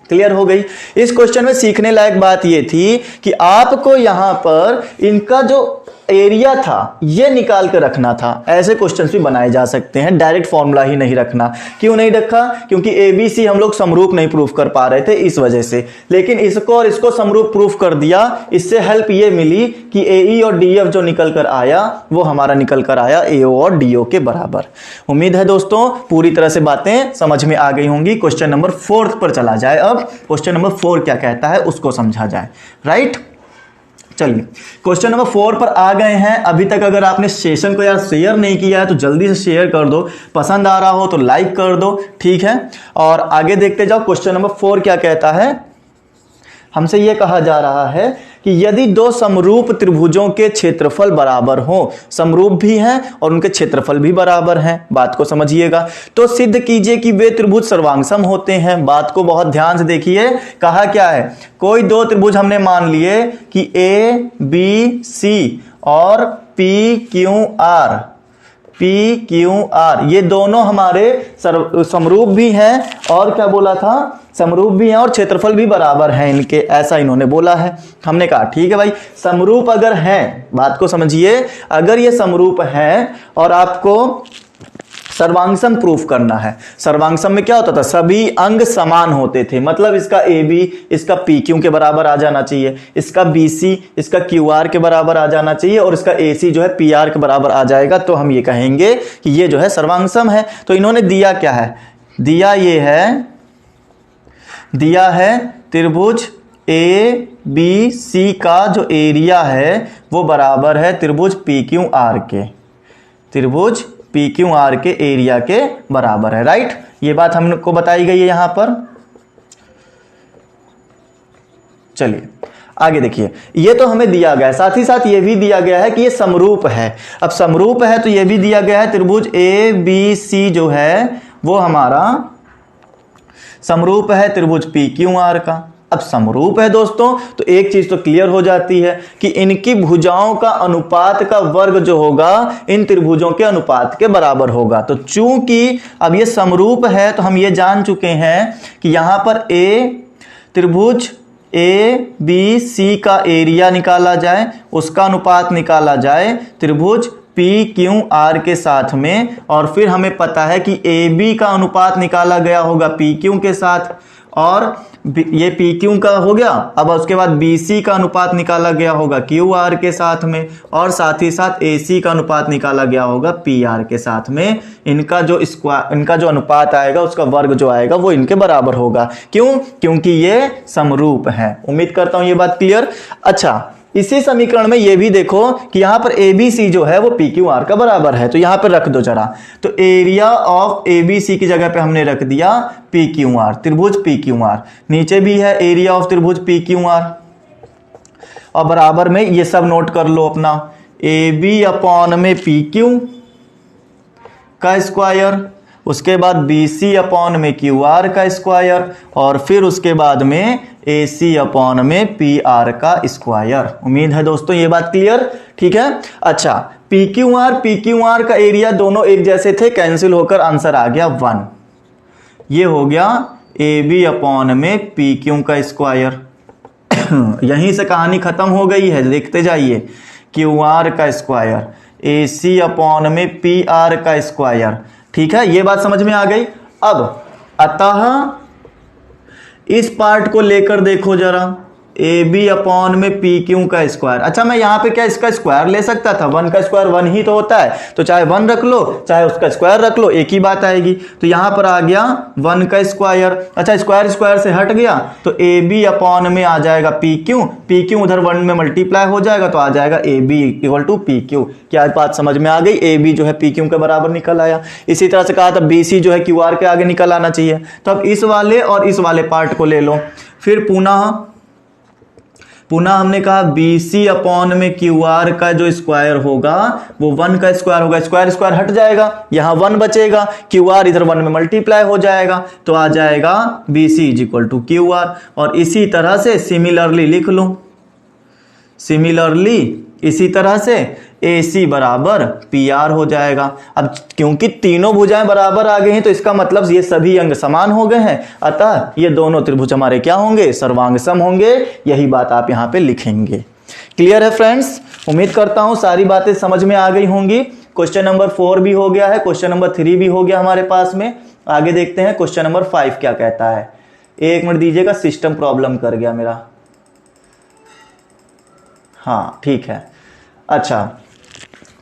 क्लियर हो गई? इस क्वेश्चन में सीखने लायक बात यह थी कि आपको यहां पर इनका जो एरिया था ये निकाल कर रखना था। ऐसे क्वेश्चंस भी बनाए जा सकते हैं, डायरेक्ट फॉर्मूला ही नहीं रखना। क्यों नहीं रखा? क्योंकि ABC हम लोग समरूप नहीं प्रूफ कर पा रहे थे इस वजह से, लेकिन इसको और इसको समरूप प्रूफ कर दिया। इससे हेल्प ये मिली कि AE और DF जो निकल कर आया वो हमारा निकल कर आया AO और DO के बराबर। उम्मीद है दोस्तों पूरी तरह से बातें समझ में आ गई होंगी। क्वेश्चन नंबर 4 पर चला जाए। अब क्वेश्चन नंबर 4 क्या कहता है उसको समझा जाए। राइट, चलिए क्वेश्चन नंबर 4 पर आ गए हैं। अभी तक अगर आपने सेशन को यार शेयर नहीं किया है तो जल्दी से शेयर कर दो, पसंद आ रहा हो तो लाइक कर दो, ठीक है। और आगे देखते जाओ। क्वेश्चन नंबर 4 क्या कहता है? हमसे यह कहा जा रहा है कि यदि दो समरूप त्रिभुजों के क्षेत्रफल बराबर हो, समरूप भी हैं और उनके क्षेत्रफल भी बराबर हैं, बात को समझिएगा, तो सिद्ध कीजिए कि वे त्रिभुज सर्वांगसम होते हैं। बात को बहुत ध्यान से देखिए। कहा क्या है? कोई दो त्रिभुज हमने मान लिए कि ABC और PQR ये दोनों हमारे समरूप भी हैं, और क्या बोला था? समरूप भी हैं और क्षेत्रफल भी बराबर हैं इनके, ऐसा इन्होंने बोला है। हमने कहा ठीक है भाई, समरूप अगर हैं, बात को समझिए, अगर ये समरूप हैं और आपको सर्वांगसम प्रूफ करना है। सर्वांगसम में क्या होता था? सभी अंग समान होते थे। मतलब इसका AB इसका PQ के बराबर आ जाना चाहिए, इसका BC इसका QR के बराबर आ जाना चाहिए, और इसका AC जो है PR के बराबर आ जाएगा। तो हम ये कहेंगे कि ये जो है सर्वांगसम है। तो इन्होंने दिया क्या है? दिया है त्रिभुज ABC का जो एरिया है वो बराबर है त्रिभुज PQR के, त्रिभुज PQR के एरिया के बराबर है। राइट, ये बात हमको बताई गई है यहां पर। चलिए आगे देखिए, ये तो हमें दिया गया है, साथ ही साथ ये भी दिया गया है कि ये समरूप है। अब समरूप है तो ये भी दिया गया है त्रिभुज ABC जो है वो हमारा समरूप है त्रिभुज PQR का। अब समरूप है दोस्तों तो एक चीज तो क्लियर हो जाती है कि इनकी भुजाओं का अनुपात का वर्ग जो होगा इन त्रिभुजों के अनुपात के बराबर होगा। तो चूंकि अब ये समरूप है तो हम ये जान चुके हैं कि यहां पर त्रिभुज ABC का एरिया निकाला जाए, उसका अनुपात निकाला जाए त्रिभुज PQR के साथ में, और फिर हमें पता है कि AB का अनुपात निकाला गया होगा PQ के साथ, और ये PQ का हो गया। अब उसके बाद BC का अनुपात निकाला गया होगा QR के साथ में, और साथ ही साथ AC का अनुपात निकाला गया होगा PR के साथ में। इनका जो अनुपात आएगा उसका वर्ग जो आएगा वो इनके बराबर होगा। क्यों? क्योंकि ये समरूप है। उम्मीद करता हूं ये बात क्लियर। अच्छा, इसी समीकरण में ये भी देखो कि यहां पर ABC जो है वो PQR का बराबर है, तो यहां पर रख दो जरा। तो एरिया ऑफ ABC की जगह पे हमने रख दिया PQR, त्रिभुज PQR। नीचे भी है एरिया ऑफ त्रिभुज PQR, और बराबर में ये सब नोट कर लो अपना, AB अपॉन में PQ का स्क्वायर, उसके बाद BC अपॉन में QR का स्क्वायर, और फिर उसके बाद में AC अपॉन में PR का स्क्वायर। उम्मीद है दोस्तों ये बात क्लियर, ठीक है। अच्छा, PQR का एरिया दोनों एक जैसे थे, कैंसिल होकर आंसर आ गया 1। ये हो गया AB अपॉन में PQ का स्क्वायर। यहीं से कहानी खत्म हो गई है, देखते जाइए। QR का स्क्वायर, AC अपॉन में PR का स्क्वायर, ठीक है, ये बात समझ में आ गई। अब अतः इस पार्ट को लेकर देखो जरा, AB अपॉन में PQ का स्क्वायर। अच्छा, मैं यहां पे क्या इसका स्क्वायर ले सकता था? 1 का स्क्वायर 1 ही तो होता है, तो चाहे 1 रख लो चाहे उसका स्क्वायर रख लो, एक ही बात आएगी। तो यहां पर आ गया 1 का स्क्वायर। अच्छा, स्क्वायर स्क्वायर से हट गया तो AB अपॉन में आ जाएगा PQ उधर 1 में मल्टीप्लाई हो जाएगा तो आ जाएगा AB इक्वल टू PQ। क्या बात समझ में आ गई? AB जो है PQ के बराबर निकल आया। इसी तरह से कहा था BC जो है QR के आगे निकल आना चाहिए। तो अब इस वाले और इस वाले पार्ट को ले लो। फिर पुनः हमने कहा BC अपॉन में QR का जो स्क्वायर होगा वो 1 का स्क्वायर होगा, स्क्वायर स्क्वायर हट जाएगा, यहां 1 बचेगा, QR इधर 1 में मल्टीप्लाई हो जाएगा तो आ जाएगा BC is equal to QR। और इसी तरह से सिमिलरली लिख लो, इसी तरह से AC बराबर PR हो जाएगा। अब क्योंकि तीनों भुजाएं बराबर आ गई हैं तो इसका मतलब ये सभी अंग समान हो गए हैं, अतः ये दोनों त्रिभुज हमारे क्या होंगे? सर्वांग सम होंगे। यही बात आप यहाँ पे लिखेंगे। क्लियर है फ्रेंड्स? उम्मीद करता हूं सारी बातें समझ में आ गई होंगी। क्वेश्चन नंबर 4 भी हो गया है, क्वेश्चन नंबर 3 भी हो गया हमारे पास में। आगे देखते हैं क्वेश्चन नंबर 5 क्या कहता है। 1 मिनट दीजिएगा, सिस्टम प्रॉब्लम कर गया मेरा। हाँ ठीक है। अच्छा,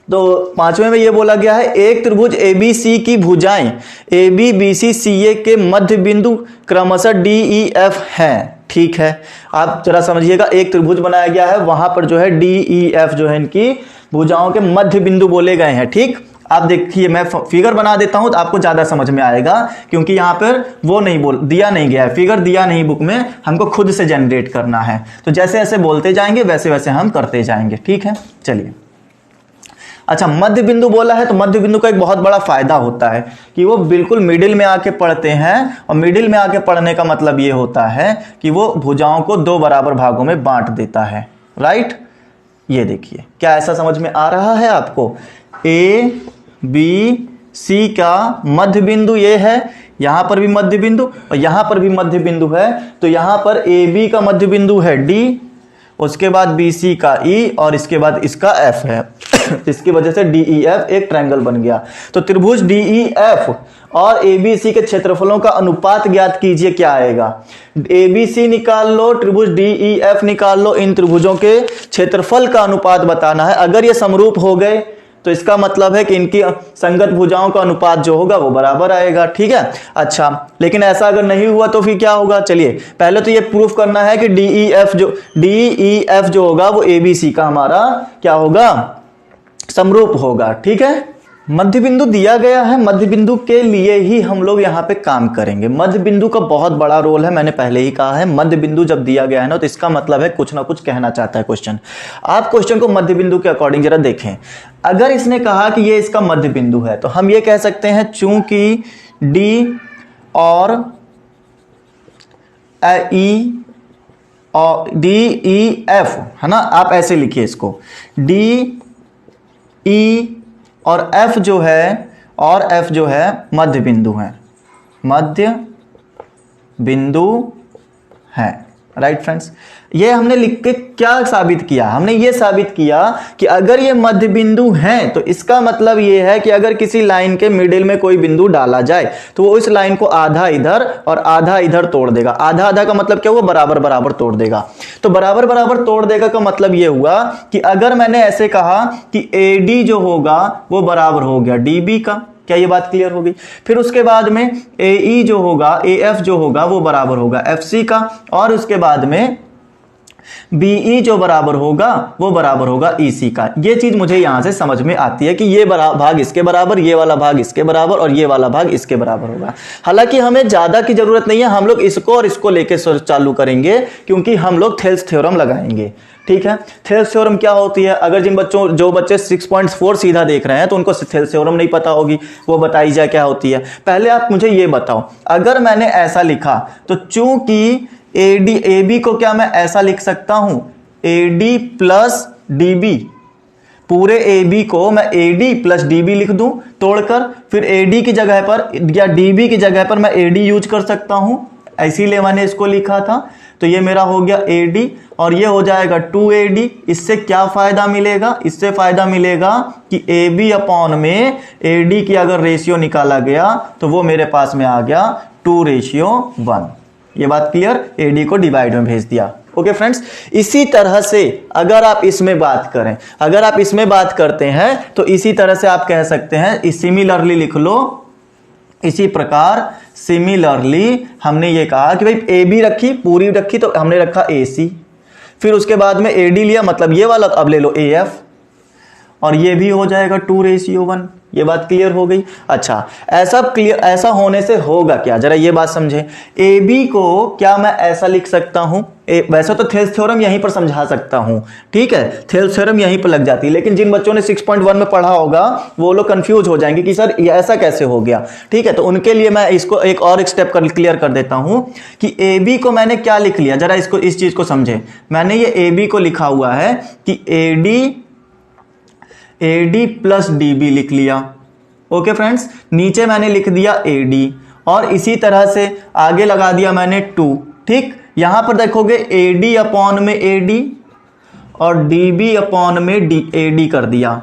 तो 5वें में ये बोला गया है, एक त्रिभुज ABC की भुजाएं AB BC CA के मध्य बिंदु क्रमशः DEF हैं। ठीक है, आप जरा समझिएगा, एक त्रिभुज बनाया गया है, वहां पर जो है DEF जो है इनकी भुजाओं के मध्य बिंदु बोले गए हैं। ठीक, आप देखिए, मैं फिगर बना देता हूं तो आपको ज्यादा समझ में आएगा, क्योंकि यहां पर वो नहीं दिया नहीं गया है, फिगर दिया नहीं बुक में, हमको खुद से जनरेट करना है। तो जैसे जैसे बोलते जाएंगे वैसे वैसे हम करते जाएंगे। ठीक है, चलिए। अच्छा, मध्य बिंदु बोला है तो मध्य बिंदु का एक बहुत बड़ा फायदा होता है कि वो बिल्कुल मिडिल में आके पढ़ते हैं, और मिडिल में आके पढ़ने का मतलब ये होता है कि वो भुजाओं को 2 बराबर भागों में बांट देता है। राइट, ये देखिए, क्या ऐसा समझ में आ रहा है आपको? ABC का मध्य बिंदु ये है, यहां पर भी मध्य बिंदु और यहां पर भी मध्य बिंदु है। तो यहां पर AB का मध्य बिंदु है D, उसके बाद BC का E और इसके बाद इसका F है। इसकी वजह से DEF एक ट्रायंगल बन गया। तो त्रिभुज DEF और ABC के क्षेत्रफलों का अनुपात ज्ञात कीजिए, क्या आएगा? ABC निकाल लो, त्रिभुज DEF निकाल लो, इन त्रिभुजों के क्षेत्रफल का अनुपात बताना है। अगर ये समरूप हो गए तो इसका मतलब है कि इनकी संगत भुजाओं का अनुपात जो होगा वो बराबर आएगा। ठीक है, अच्छा, लेकिन ऐसा अगर नहीं हुआ तो फिर क्या होगा? चलिए, पहले तो ये प्रूफ करना है कि DEF जो होगा वो ABC का हमारा क्या होगा? समरूप होगा। ठीक है, मध्य बिंदु दिया गया है, मध्य बिंदु के लिए ही हम लोग यहाँ पे काम करेंगे। मध्य बिंदु का बहुत बड़ा रोल है, मैंने पहले ही कहा है। मध्य बिंदु जब दिया गया है ना, तो इसका मतलब है कुछ ना कुछ कहना चाहता है क्वेश्चन। आप क्वेश्चन को मध्य बिंदु के अकॉर्डिंग जरा देखें। अगर इसने कहा कि ये इसका मध्य बिंदु है तो हम ये कह सकते हैं, चूंकि D और DEF है ना, आप ऐसे लिखिए इसको, DE और F जो है मध्य बिंदु है, मध्य बिंदु है। राइट फ्रेंड्स, ये हमने लिख के क्या साबित किया? हमने ये साबित किया कि अगर ये मध्य बिंदु हैं तो इसका मतलब ये है कि अगर किसी लाइन के मिडिल में कोई बिंदु डाला जाए तो वो इस लाइन को आधा इधर और आधा इधर तोड़ देगा। आधा आधा का मतलब क्या हुआ? बराबर बराबर तोड़ देगा। तो बराबर बराबर तोड़ देगा का मतलब ये हुआ कि अगर मैंने ऐसे कहा कि AD जो होगा वो बराबर हो गया DB का, क्या ये बात क्लियर हो गई? फिर उसके बाद में AE जो होगा, AF जो होगा वो बराबर होगा FC का, और उसके बाद में BE जो बराबर होगा वो बराबर होगा EC का। ये चीज मुझे यहां से समझ में आती है कि ये भाग इसके बराबर, ये वाला भाग इसके बराबर और ये वाला भाग इसके बराबर होगा। हालांकि हमें ज्यादा की जरूरत नहीं है, हम लोग इसको और इसको लेके चालू करेंगे क्योंकि हम लोग थेल्स थ्योरम लगाएंगे। ठीक है, थेल्स थ्योरम क्या होती है? अगर जो बच्चे 6.4 सीधा देख रहे हैं तो उनको थेल्स थ्योरम नहीं पता होगी, वो बताई जाए क्या होती है। पहले आप मुझे ये बताओ, अगर मैंने ऐसा लिखा तो चूंकि AB को क्या मैं ऐसा लिख सकता हूं, AD प्लस DB, पूरे AB को मैं AD प्लस DB लिख दूं तोड़कर, फिर AD की जगह पर या DB की जगह पर मैं AD यूज कर सकता हूं, इसीलिए मैंने इसको लिखा था। तो ये मेरा हो गया AD और ये हो जाएगा 2AD। इससे क्या फायदा मिलेगा? इससे फायदा मिलेगा कि AB अपॉन में AD की अगर रेशियो निकाला गया तो वो मेरे पास में आ गया 2:1। ये बात क्लियर? AD को डिवाइड में भेज दिया। ओके फ्रेंड्स, इसी तरह से अगर आप इसमें बात करें, अगर आप इसमें बात करते हैं तो इसी तरह से आप कह सकते हैं, सिमिलरली लिख लो। इसी प्रकार सिमिलरली हमने ये कहा कि भाई AB रखी, पूरी रखी तो हमने रखा AC, फिर उसके बाद में AD लिया, मतलब ये वाला, अब ले लो AF और ये भी हो जाएगा 2:1। ये बात क्लियर हो गई? अच्छा, ऐसा होने से होगा क्या, जरा ये बात समझे। AB को क्या मैं ऐसा लिख सकता हूं? वैसे तो थेल्स थ्योरम यहीं पर समझा सकता हूं, ठीक है, थेल्स थ्योरम यहीं पर लग जाती है, लेकिन जिन बच्चों ने 6.1 में पढ़ा होगा वो लोग कंफ्यूज हो जाएंगे कि सर ये ऐसा कैसे हो गया। ठीक है, तो उनके लिए मैं इसको एक और स्टेप क्लियर कर देता हूं कि AB को मैंने क्या लिख लिया, जरा इसको, इस चीज को समझे। मैंने ये AB को लिखा हुआ है कि AD प्लस DB लिख लिया। ओके फ्रेंड्स, नीचे मैंने लिख दिया AD और इसी तरह से आगे लगा दिया मैंने 2। ठीक, यहां पर देखोगे AD अपॉन में AD और DB अपॉन में AD कर दिया,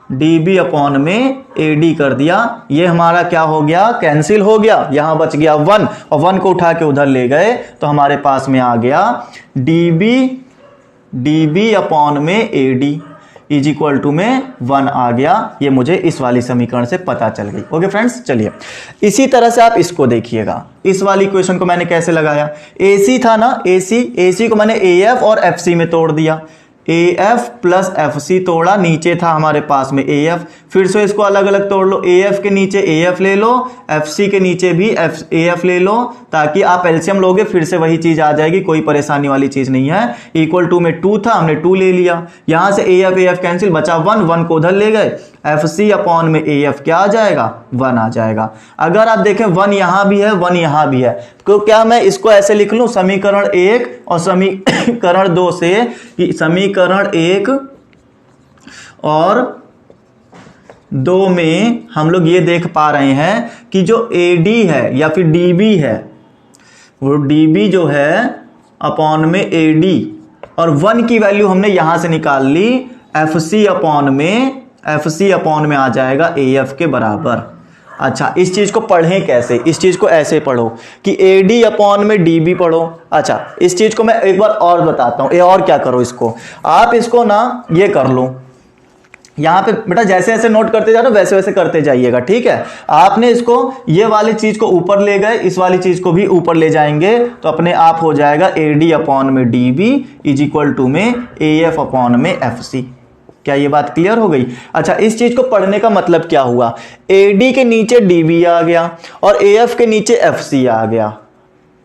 DB अपॉन में AD कर दिया। ये हमारा क्या हो गया? कैंसिल हो गया, यहां बच गया 1 और 1 को उठा के उधर ले गए तो हमारे पास में आ गया DB अपॉन में AD इज इक्वल टू में 1 आ गया। ये मुझे इस वाली समीकरण से पता चल गई। ओके फ्रेंड्स, चलिए इसी तरह से आप इसको देखिएगा। इस वाली इक्वेशन को मैंने कैसे लगाया? AC था ना, AC को मैंने AF और FC में तोड़ दिया। AF प्लस FC तोड़ा, नीचे था हमारे पास में AF, फिर से इसको अलग अलग तोड़ लो। AF के नीचे AF ले लो, FC के नीचे भी AF ले लो, ताकि आप एलसीएम लोगे फिर से वही चीज आ जाएगी, कोई परेशानी वाली चीज नहीं है। इक्वल टू में 2 था, हमने 2 ले लिया, यहां से AF कैंसिल, बचा 1 को उधर ले गए। FC अपॉन में AF क्या आ जाएगा? 1 आ जाएगा। अगर आप देखें 1 यहां भी है, 1 यहां भी है, तो क्या मैं इसको ऐसे लिख लूं, समीकरण 1 और समीकरण 2 से, कि समीकरण 1 और 2 में हम लोग ये देख पा रहे हैं कि जो AD है या फिर DB है, वो DB जो है अपॉन में AD और 1 की वैल्यू हमने यहां से निकाल ली, FC अपॉन में आ जाएगा AF के बराबर। अच्छा, इस चीज को पढ़ें कैसे? इस चीज को ऐसे पढ़ो कि AD अपॉन में DB पढ़ो। अच्छा, इस चीज को मैं एक बार और बताता हूं, ये और क्या करो, इसको आप इसको ना ये कर लो, यहां पे बेटा जैसे ऐसे नोट करते जा रहे हो वैसे वैसे करते जाइएगा। ठीक है, आपने इसको, ये वाली चीज को ऊपर ले गए, इस वाली चीज को भी ऊपर ले जाएंगे तो अपने आप हो जाएगा AD अपॉन में DB इज इक्वल टू में AF अपॉन में FC। क्या ये बात क्लियर हो गई? अच्छा, इस चीज को पढ़ने का मतलब क्या हुआ? AD के नीचे DB आ गया और AF के नीचे FC आ गया।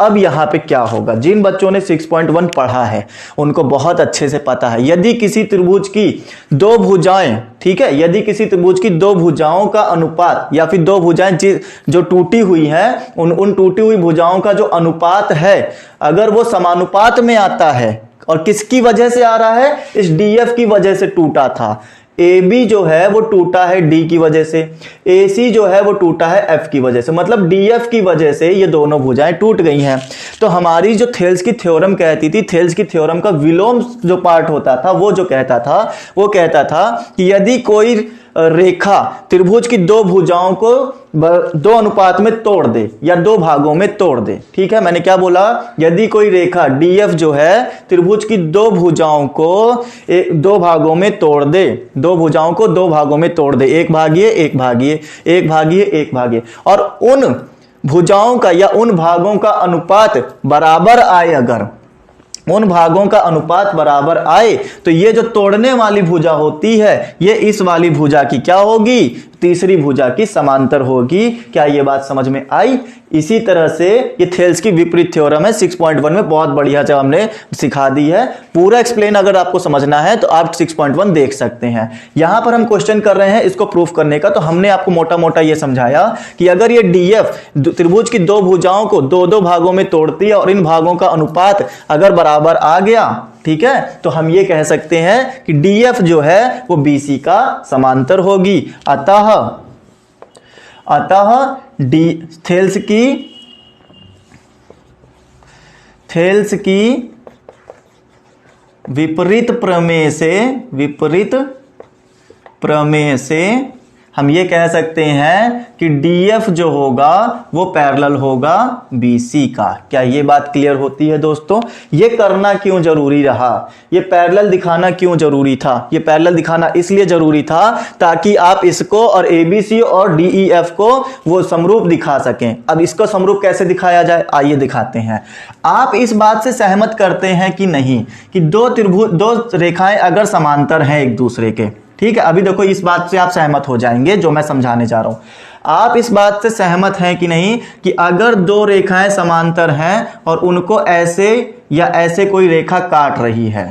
अब यहां पे क्या होगा? जिन बच्चों ने 6.1 पढ़ा है उनको बहुत अच्छे से पता है, यदि किसी त्रिभुज की 2 भुजाएं, ठीक है, यदि किसी त्रिभुज की 2 भुजाओं का अनुपात या फिर 2 भुजाएं जो टूटी हुई हैं, उन टूटी हुई भुजाओं का जो अनुपात है, अगर वो समानुपात में आता है, और किसकी वजह से आ रहा है? इस DF की वजह से टूटा था। AB जो है वो टूटा है D की वजह से, AC जो है वो टूटा है F की वजह से, मतलब DF की वजह से ये दोनों भुजाएं टूट गई हैं। तो हमारी जो थेल्स की थ्योरम कहती थी, थेल्स की थ्योरम का विलोम जो पार्ट होता था वो जो कहता था कि यदि कोई रेखा त्रिभुज की 2 भुजाओं को 2 अनुपात में तोड़ दे या 2 भागों में तोड़ दे, ठीक है, मैंने क्या बोला? यदि कोई रेखा DF जो है त्रिभुज की 2 भुजाओं को 2 भागों में तोड़ दे, 2 भुजाओं को 2 भागों में तोड़ दे, एक भागीय एक भागीय एक भागीय एक भागीय, और उन भुजाओं का या उन भागों का अनुपात बराबर आए अगर, उन भागों का अनुपात बराबर आए तो ये जो तोड़ने वाली भुजा होती है ये इस वाली भुजा की क्या होगी, तीसरी भुजा की समांतर होगी। क्या ये बात समझ में आई? इसी तरह से ये थेल्स की विपरीत थ्योरम है 6.1 में, बहुत बढ़िया जब हमने सिखा दी है। पूरा एक्सप्लेन अगर आपको समझना है तो आप 6.1 देख सकते हैं। यहां पर हम क्वेश्चन कर रहे हैं इसको प्रूफ करने का, तो हमने आपको मोटा मोटा ये समझाया कि अगर ये डीएफ त्रिभुज की दो भुजाओं को दो दो भागों में तोड़ती है और इन भागों का अनुपात अगर बराबर आ गया, ठीक है, तो हम ये कह सकते हैं कि डीएफ जो है वो बीसी का समांतर होगी। अतः डी थेल्स की विपरीत प्रमेय से हम ये कह सकते हैं कि डीएफ जो होगा वो पैरेलल होगा बीसी का। क्या ये बात क्लियर होती है दोस्तों? ये करना क्यों जरूरी रहा, ये पैरेलल दिखाना क्यों जरूरी था? ये पैरेलल दिखाना इसलिए जरूरी था ताकि आप इसको और एबीसी और डीईएफ को वो समरूप दिखा सकें। अब इसको समरूप कैसे दिखाया जाए, आइए दिखाते हैं। आप इस बात से सहमत करते हैं कि नहीं कि दो रेखाएं अगर समांतर हैं एक दूसरे के, ठीक है, अभी देखो इस बात से आप सहमत हो जाएंगे जो मैं समझाने जा रहा हूं। आप इस बात से सहमत हैं कि नहीं कि अगर दो रेखाएं समांतर हैं और उनको ऐसे या ऐसे कोई रेखा काट रही है,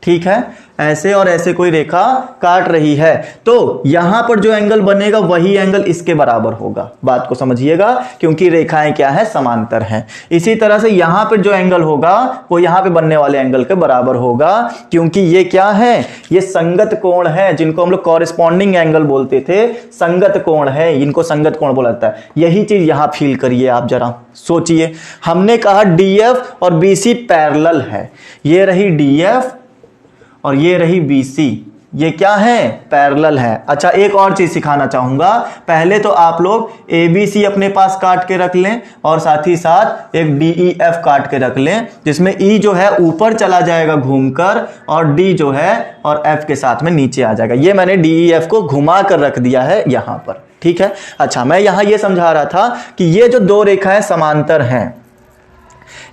ठीक है, ऐसे और ऐसे कोई रेखा काट रही है, तो यहां पर जो एंगल बनेगा वही एंगल इसके बराबर होगा। बात को समझिएगा, क्योंकि रेखाएं क्या है, समांतर हैं। इसी तरह से यहां पर जो एंगल होगा वो यहां पे बनने वाले एंगल के बराबर होगा, क्योंकि ये क्या है, ये संगत कोण है, जिनको हम लोग कॉरेस्पॉन्डिंग एंगल बोलते थे, संगत कोण है, इनको संगत कोण बोला जाता है। यही चीज यहां फील करिए, आप जरा सोचिए। हमने कहा डीएफ और बीसी पैरेलल है, ये रही डीएफ और ये रही बीसी, ये क्या है, पैरेलल है। अच्छा, एक और चीज सिखाना चाहूंगा। पहले तो आप लोग एबीसी अपने पास काट के रख लें और साथ ही साथ एक डीईएफ काट के रख लें, जिसमें ई जो है ऊपर चला जाएगा घूमकर और डी जो है और एफ के साथ में नीचे आ जाएगा। ये मैंने डीईएफ को घुमा कर रख दिया है यहां पर, ठीक है। अच्छा, मैं यहां ये समझा रहा था कि ये जो दो रेखाएं समांतर हैं,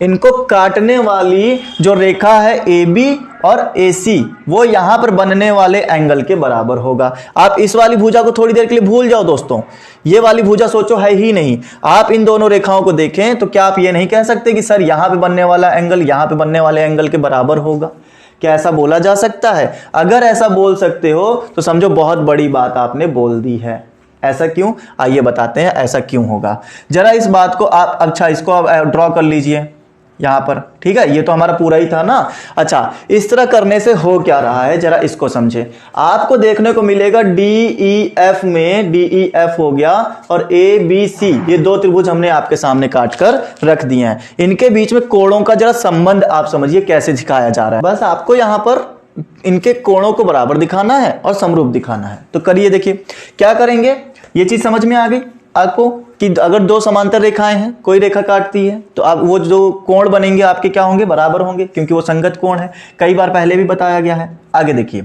इनको काटने वाली जो रेखा है AB और AC, वो यहां पर बनने वाले एंगल के बराबर होगा। आप इस वाली भुजा को थोड़ी देर के लिए भूल जाओ दोस्तों, ये वाली भुजा सोचो है ही नहीं। आप इन दोनों रेखाओं को देखें तो क्या आप ये नहीं कह सकते कि सर यहां पे बनने वाला एंगल यहां पे बनने वाले एंगल के बराबर होगा? क्या ऐसा बोला जा सकता है? अगर ऐसा बोल सकते हो तो समझो बहुत बड़ी बात आपने बोल दी है। ऐसा क्यों, आइए बताते हैं ऐसा क्यों होगा। जरा इस बात को आप, अच्छा इसको आप ड्रॉ कर लीजिए यहां पर, ठीक है, ये तो हमारा पूरा ही था ना। अच्छा, इस तरह करने से हो क्या रहा है, जरा इसको समझे। आपको देखने को मिलेगा डीईएफ में डीईएफ हो गया और एबीसी, ये दो त्रिभुज हमने आपके सामने काट कर रख दिए हैं। इनके बीच में कोणों का जरा संबंध आप समझिए कैसे दिखाया जा रहा है। बस आपको यहां पर इनके कोणों को बराबर दिखाना है और समरूप दिखाना है। तो करिए, देखिए क्या करेंगे। ये चीज समझ में आ गई आपको कि अगर दो समांतर रेखाएं हैं, कोई रेखा काटती है, तो आप वो जो कोण बनेंगे आपके क्या होंगे, बराबर होंगे, क्योंकि वो संगत कोण है। कई बार पहले भी बताया गया है। आगे देखिए,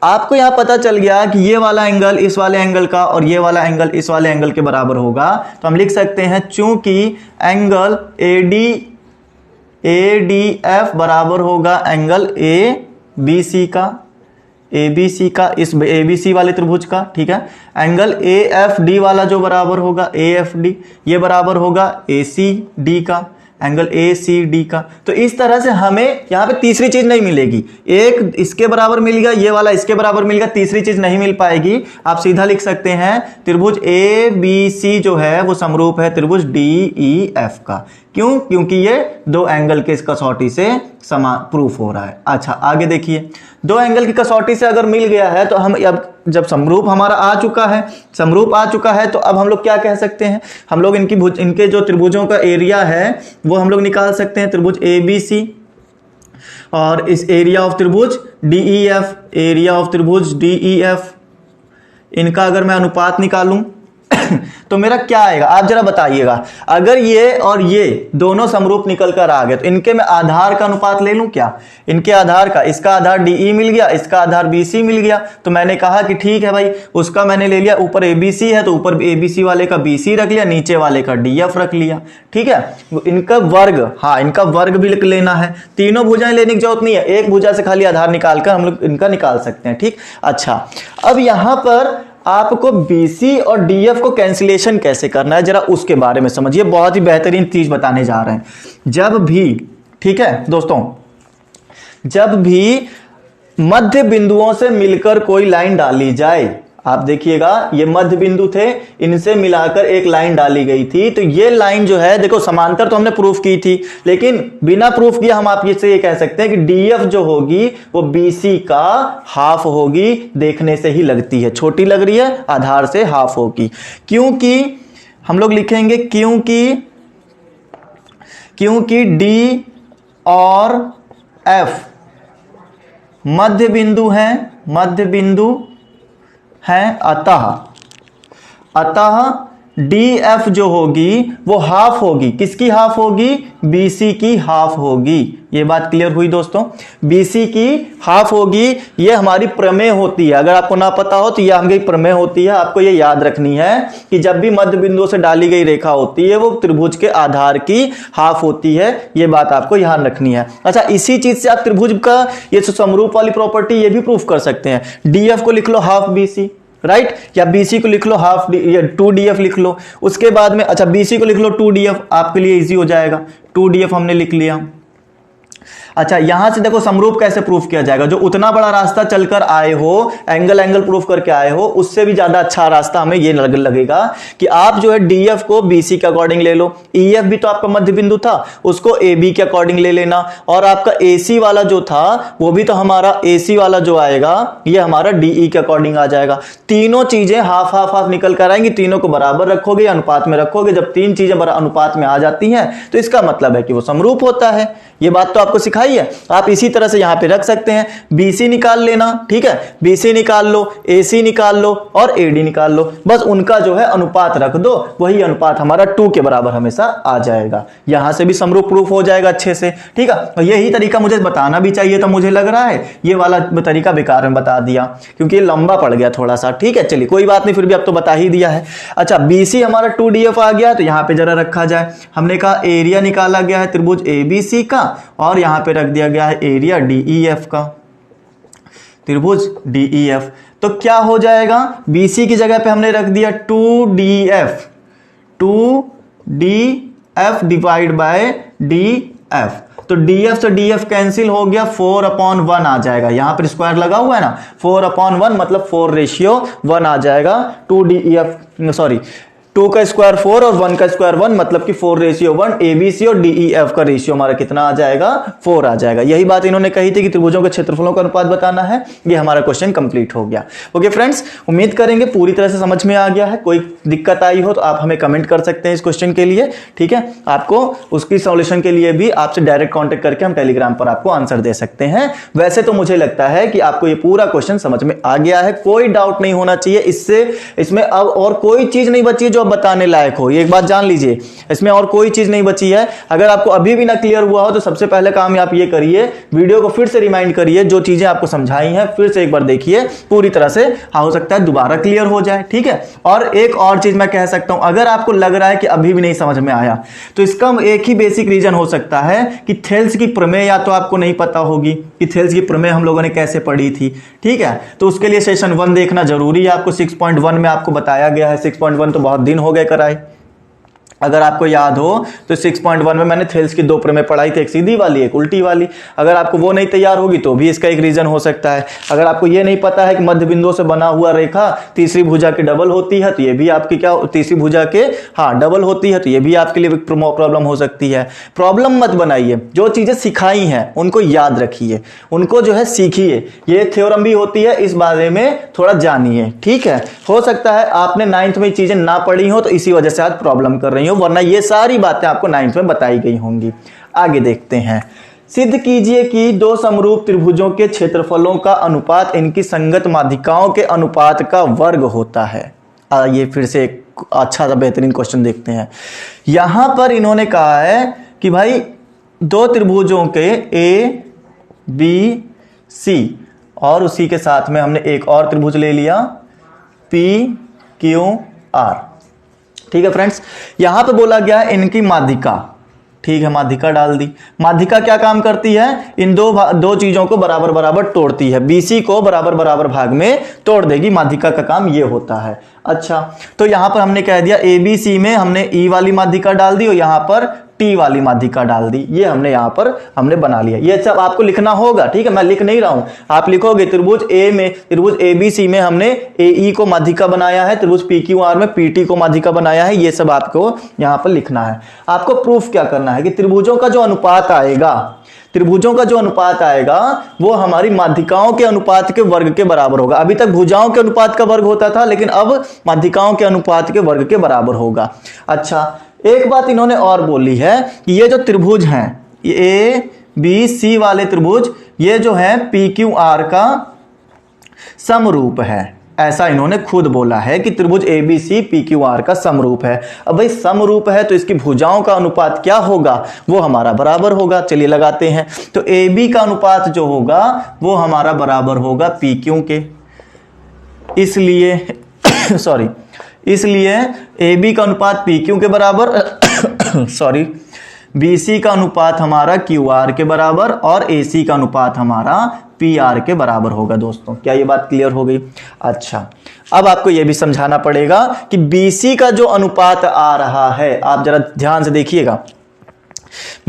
आपको यहां पता चल गया कि ये वाला एंगल इस वाले एंगल का और ये वाला एंगल इस वाले एंगल के बराबर होगा। तो हम लिख सकते हैं चूंकि एंगल ADF बराबर होगा एंगल ABC का, इस ABC वाले त्रिभुज का, ठीक है। एंगल AFD वाला जो बराबर होगा AFD, ये बराबर होगा ACD का, एंगल ACD का। तो इस तरह से हमें यहाँ पे तीसरी चीज नहीं मिलेगी। एक इसके बराबर मिल गया, ये वाला इसके बराबर मिल गया, तीसरी चीज नहीं मिल पाएगी। आप सीधा लिख सकते हैं त्रिभुज ABC जो है वो समरूप है त्रिभुज DEF का। क्यों? क्योंकि ये दो एंगल के इस कसौटी से समान प्रूफ हो रहा है। अच्छा, आगे देखिए, दो एंगल की कसौटी से अगर मिल गया है तो हम अब जब समरूप हमारा आ चुका है, समरूप आ चुका है, तो अब हम लोग क्या कह सकते हैं, हम लोग इनके जो त्रिभुजों का एरिया है वो हम लोग निकाल सकते हैं। त्रिभुज ABC और इस एरिया ऑफ त्रिभुज DEF, एरिया ऑफ त्रिभुज DEF, इनका अगर मैं अनुपात निकालूं तो मेरा क्या आएगा आप जरा बताइएगा। अगर ये और ये दोनों समरूप निकल कर आ गए तो इनके मैं आधार का अनुपात ले लूं क्या, इनके आधार का, इसका आधार DE मिल गया, इसका आधार BC मिल गया। तो मैंने कहा कि ठीक है भाई, उसका मैंने ले लिया, ऊपर ABC है तो ऊपर ABC वाले का BC रख लिया, नीचे वाले का DF रख लिया। ठीक है, इनका वर्ग, हाँ इनका वर्ग भी लेना है। तीनों भुजाएं लेने की जरूरत नहीं है, एक भुजा से खाली आधार निकालकर हम लोग इनका निकाल सकते हैं। ठीक, अच्छा अब यहां पर आपको BC और DF को कैंसिलेशन कैसे करना है जरा उसके बारे में समझिए, बहुत ही बेहतरीन चीज बताने जा रहे हैं। जब भी, ठीक है दोस्तों, जब भी मध्य बिंदुओं से मिलकर कोई लाइन डाली जाए, आप देखिएगा ये मध्य बिंदु थे, इनसे मिलाकर एक लाइन डाली गई थी, तो ये लाइन जो है देखो समांतर तो हमने प्रूफ की थी, लेकिन बिना प्रूफ किया हम आप इससे ये कह सकते हैं कि DF जो होगी वो BC का हाफ होगी, देखने से ही लगती है, छोटी लग रही है, आधार से हाफ होगी। क्योंकि हम लोग लिखेंगे क्योंकि D और F मध्य बिंदु हैं, अतः DF जो होगी वो हाफ होगी, किसकी हाफ होगी, BC की हाफ होगी। ये बात क्लियर हुई दोस्तों, BC की हाफ होगी। ये हमारी प्रमेय होती है, अगर आपको ना पता हो तो ये हमारी प्रमेय होती है, आपको ये याद रखनी है कि जब भी मध्य बिंदु से डाली गई रेखा होती है वो त्रिभुज के आधार की हाफ होती है, ये बात आपको ध्यान रखनी है। अच्छा, इसी चीज से आप त्रिभुज का ये समरूप वाली प्रॉपर्टी ये भी प्रूफ कर सकते हैं। DF को लिख लो हाफ BC, राइट, या BC को लिख लो हाफ 2DF लिख लो। उसके बाद में अच्छा BC को लिख लो 2DF, आपके लिए इजी हो जाएगा, 2DF हमने लिख लिया। अच्छा, यहां से देखो समरूप कैसे प्रूफ किया जाएगा, जो उतना बड़ा रास्ता चलकर आए हो, एंगल प्रूफ करके आए हो, उससे भी ज्यादा अच्छा रास्ता हमें ये लगेगा कि आप जो है DF को BC के अकॉर्डिंग ले लो, EF भी तो आपका मध्य बिंदु था, उसको AB के अकॉर्डिंग ले लेना, और आपका AC वाला जो था वो भी तो हमारा AC वाला जो आएगा ये हमारा DE के अकॉर्डिंग आ जाएगा। तीनों चीजें हाफ हाफ हाफ निकल कर आएंगी, तीनों को बराबर रखोगे, अनुपात में रखोगे। जब तीन चीजें अनुपात में आ जाती हैं तो इसका मतलब है कि वो समरूप होता है। ये बात तो आपको सिखाई है, आप इसी तरह से यहां पे रख सकते हैं। BC निकाल लेना, ठीक है, BC निकाल लो, AC निकाल लो और AD निकाल लो, बस उनका जो है अनुपात रख दो, वही अनुपात हमारा 2 के बराबर हमेशा आ जाएगा। यहां से भी समरूप प्रूफ हो जाएगा अच्छे से, ठीक है। और यही तरीका मुझे बताना भी चाहिए था, मुझे लग रहा है ये वाला तरीका बेकार में बता दिया क्योंकि ये लंबा पड़ गया थोड़ा सा, ठीक है। चलिए कोई बात नहीं, फिर भी अब तो बता ही दिया है। अच्छा, BC हमारा 2DF आ गया, तो यहां पे जरा रखा जाए। हमने कहा एरिया निकाला गया है त्रिभुज ABC का, और यहां पे रख दिया गया है एरिया DEF का, त्रिभुज DEF। तो क्या हो जाएगा, BC की जगह पे हमने रख दिया 2DF डिवाइड बाय DF। तो DF से DF कैंसिल हो गया, 4/1 आ जाएगा। यहां पर स्क्वायर लगा हुआ है ना, 4/1 मतलब 4:1 आ जाएगा। 2 का स्क्वायर 4 और 1 का स्क्वायर 1 मतलब कि 4:1। ABC और DEF का रेशियो हमारा कितना आ जाएगा, 4 आ जाएगा। यही बात इन्होंने कही थी कि त्रिभुजों के क्षेत्रफलों का अनुपात बताना है। ये हमारा क्वेश्चन कंप्लीट हो गया। ओके फ्रेंड्स, उम्मीद करेंगे पूरी तरह से समझ में आ गया है। कोई दिक्कत आई हो तो आप हमें कमेंट कर सकते हैं इस क्वेश्चन के लिए, ठीक है। आपको उसकी सॉल्यूशन के लिए भी आपसे डायरेक्ट कॉन्टेक्ट करके हम टेलीग्राम पर आपको आंसर दे सकते हैं। वैसे तो मुझे लगता है कि आपको ये पूरा क्वेश्चन समझ में आ गया है, कोई डाउट नहीं होना चाहिए इसमें अब और कोई चीज नहीं बची है जो बताने लायक हो। ये एक बात जान लीजिए, इसमें और कोई चीज नहीं बची है। अगर आपको अभी भी ना क्लियर हुआ हो तो सबसे पहले काम आप ये करिए, वीडियो को फिर से रिमाइंड करिए, जो चीजें आपको समझाई हैं फिर से एक बार देखिए पूरी तरह से, हो सकता है दोबारा क्लियर हो जाए, ठीक है। और एक और चीज मैं कह सकता हूं, अगर आपको लग रहा है कि अभी भी नहीं समझ में आया तो इसका एक ही बेसिक रीजन हो सकता है कि थेल्स की प्रमेय या तो आपको नहीं पता होगी कि थेल्स की प्रमेय हम लोगों ने कैसे पढ़ी थी, ठीक है। तो उसके लिए सेशन 1 देखना जरूरी है। आपको 6.1 में आपको बताया गया है, 6.1 तो बहुत दिन हो गए कराए। अगर आपको याद हो तो 6.1 में मैंने थेल्स की 2 प्रमेय पढ़ाई थी, एक सीधी वाली एक उल्टी वाली। अगर आपको वो नहीं तैयार होगी तो भी इसका एक रीजन हो सकता है। अगर आपको ये नहीं पता है कि मध्य बिंदु से बना हुआ रेखा तीसरी भुजा के डबल होती है तो ये भी आपकी क्या, तीसरी भुजा के डबल होती है तो ये भी आपके लिए प्रॉब्लम हो सकती है। प्रॉब्लम मत बनाइए, जो चीजें सिखाई हैं उनको याद रखिए, उनको जो है सीखिए। ये थ्योरम भी होती है, इस बारे में थोड़ा जानिए, ठीक है। हो सकता है आपने 9th में चीजें ना पढ़ी हो तो इसी वजह से आज प्रॉब्लम कर रही हो, वरना ये सारी बातें आपको 9th में बताई गई होंगी। आगे देखते हैं। सिद्ध कीजिए कि दो समरूप त्रिभुजों के क्षेत्रफलों का अनुपात इनकी संगत माध्यिकाओं के अनुपात का वर्ग होता है। ये फिर से एक अच्छा सा बेहतरीन क्वेश्चन देखते हैं। यहां पर इन्होंने कहा है कि भाई दो त्रिभुजों के ए बी सी और उसी के साथ में हमने एक और त्रिभुज ले लिया पी क्यू आर। ठीक है फ्रेंड्स, यहां पे बोला गया है इनकी माध्यिका। ठीक है, माध्यिका डाल दी। माध्यिका क्या काम करती है? इन दो चीजों को बराबर बराबर तोड़ती है, बीसी को बराबर बराबर भाग में तोड़ देगी। माध्यिका का काम ये होता है। अच्छा, तो यहां पर हमने कह दिया एबीसी में हमने ई वाली माध्यिका डाल दी और यहां पर टी वाली माध्यिका डाल दी। ये हमने यहां पर बना लिया। ये सब आपको लिखना होगा। ठीक है, मैं लिख नहीं रहा हूं, आप लिखोगे। त्रिभुज एबीसी में हमने एई को माध्यिका बनाया है, त्रिभुज पीक्यूआर में पीटी को माध्यिका बनाया है। ये सब आपको यहां पर लिखना है। आपको प्रूफ क्या करना है कि त्रिभुजों का जो अनुपात आएगा वो हमारी माध्यिकाओं के अनुपात के वर्ग के बराबर होगा। अभी तक भुजाओं के अनुपात का वर्ग होता था, लेकिन अब माध्यिकाओं के अनुपात के वर्ग के बराबर होगा। अच्छा, एक बात इन्होंने और बोली है कि ये जो त्रिभुज हैं, ए बी सी वाले त्रिभुज, ये जो है पी क्यू आर का समरूप है। ऐसा इन्होंने खुद बोला है कि त्रिभुज A B C P Q R का समरूप है। अब भाई समरूप है तो इसकी भुजाओं का अनुपात क्या होगा? वो हमारा बराबर होगा। चलिए लगाते हैं। तो ए बी का अनुपात जो होगा वो हमारा बराबर होगा पी क्यू के। इसलिए इसलिए ए बी का अनुपात पी क्यू के बराबर बी सी का अनुपात हमारा क्यू आर के बराबर और ए सी का अनुपात हमारा पी आर के बराबर होगा। दोस्तों, क्या ये बात क्लियर हो गई? अच्छा, अब आपको यह भी समझाना पड़ेगा कि बी सी का जो अनुपात आ रहा है, आप जरा ध्यान से देखिएगा।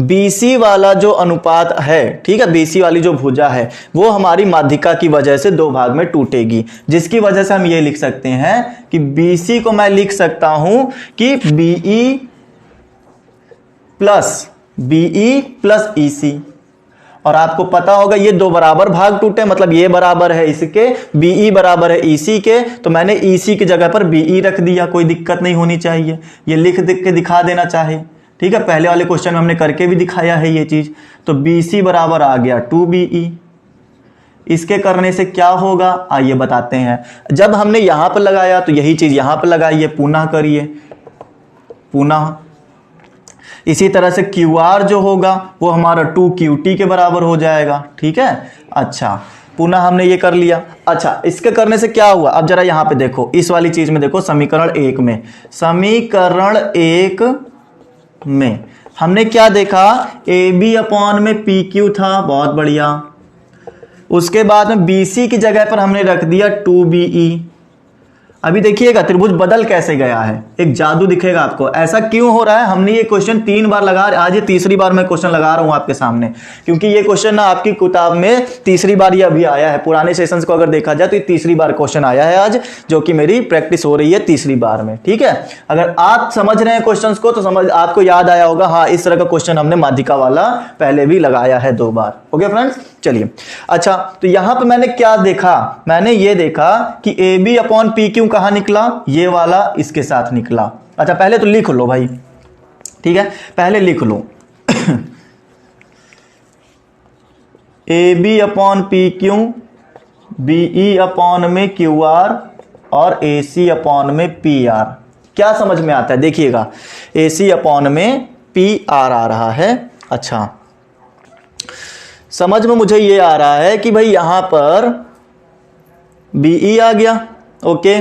बीसी वाला जो अनुपात है, ठीक है, बीसी वाली जो भुजा है वो हमारी माध्यिका की वजह से दो भाग में टूटेगी, जिसकी वजह से हम ये लिख सकते हैं कि बीसी को मैं लिख सकता हूं कि बीई प्लस ईसी। और आपको पता होगा ये दो बराबर भाग टूटे, मतलब ये बराबर है इसके, बीई बराबर है ईसी के, तो मैंने ईसी की जगह पर बीई रख दिया। कोई दिक्कत नहीं होनी चाहिए, ये लिख के दिखा देना चाहिए। ठीक है, पहले वाले क्वेश्चन में हमने करके भी दिखाया है ये चीज। तो BC बराबर आ गया 2BE। इसके करने से क्या होगा आइए बताते हैं। जब हमने यहां पर लगाया तो यही चीज यहां पर लगाइए, पुनः करिए, पुनः। इसी तरह से QR जो होगा वो हमारा 2QT के बराबर हो जाएगा। ठीक है, अच्छा, पुनः हमने ये कर लिया। अच्छा, इसके करने से क्या हुआ? अब जरा यहां पे देखो, इस वाली चीज में देखो, समीकरण 1 में हमने क्या देखा? AB अपॉन में PQ था, बहुत बढ़िया। उसके बाद में BC की जगह पर हमने रख दिया 2BE। अभी देखिएगा त्रिभुज बदल कैसे गया है, एक जादू दिखेगा आपको। ऐसा क्यों हो रहा है? हमने ये क्वेश्चन 3 बार लगा, आज ये तीसरी बार मैं क्वेश्चन लगा रहा हूं आपके सामने, क्योंकि ये क्वेश्चन ना आपकी किताब में तीसरी बार ये अभी आया है। पुराने सेशंस को अगर देखा जाए तो ये तीसरी बार क्वेश्चन आया है आज, जो कि मेरी प्रैक्टिस हो रही है तीसरी बार में। ठीक है, अगर आप समझ रहे हैं क्वेश्चन को तो समझ आपको याद आया होगा, हाँ इस तरह का क्वेश्चन हमने माध्यिका वाला पहले भी लगाया है 2 बार। ओके फ्रेंड्स, चलिए। अच्छा, तो यहां पे मैंने क्या देखा? मैंने ये देखा कि AB अपॉन PQ कहां निकला? ये वाला इसके साथ निकला। अच्छा, पहले तो लिख लो भाई, ठीक है, पहले लिख लो AB upon PQ, BE upon में QR और AC अपॉन में PR। क्या समझ में आता है? देखिएगा, AC अपॉन में PR आ रहा है। अच्छा, समझ में मुझे ये आ रहा है कि भाई यहां पर BE आ गया, ओके,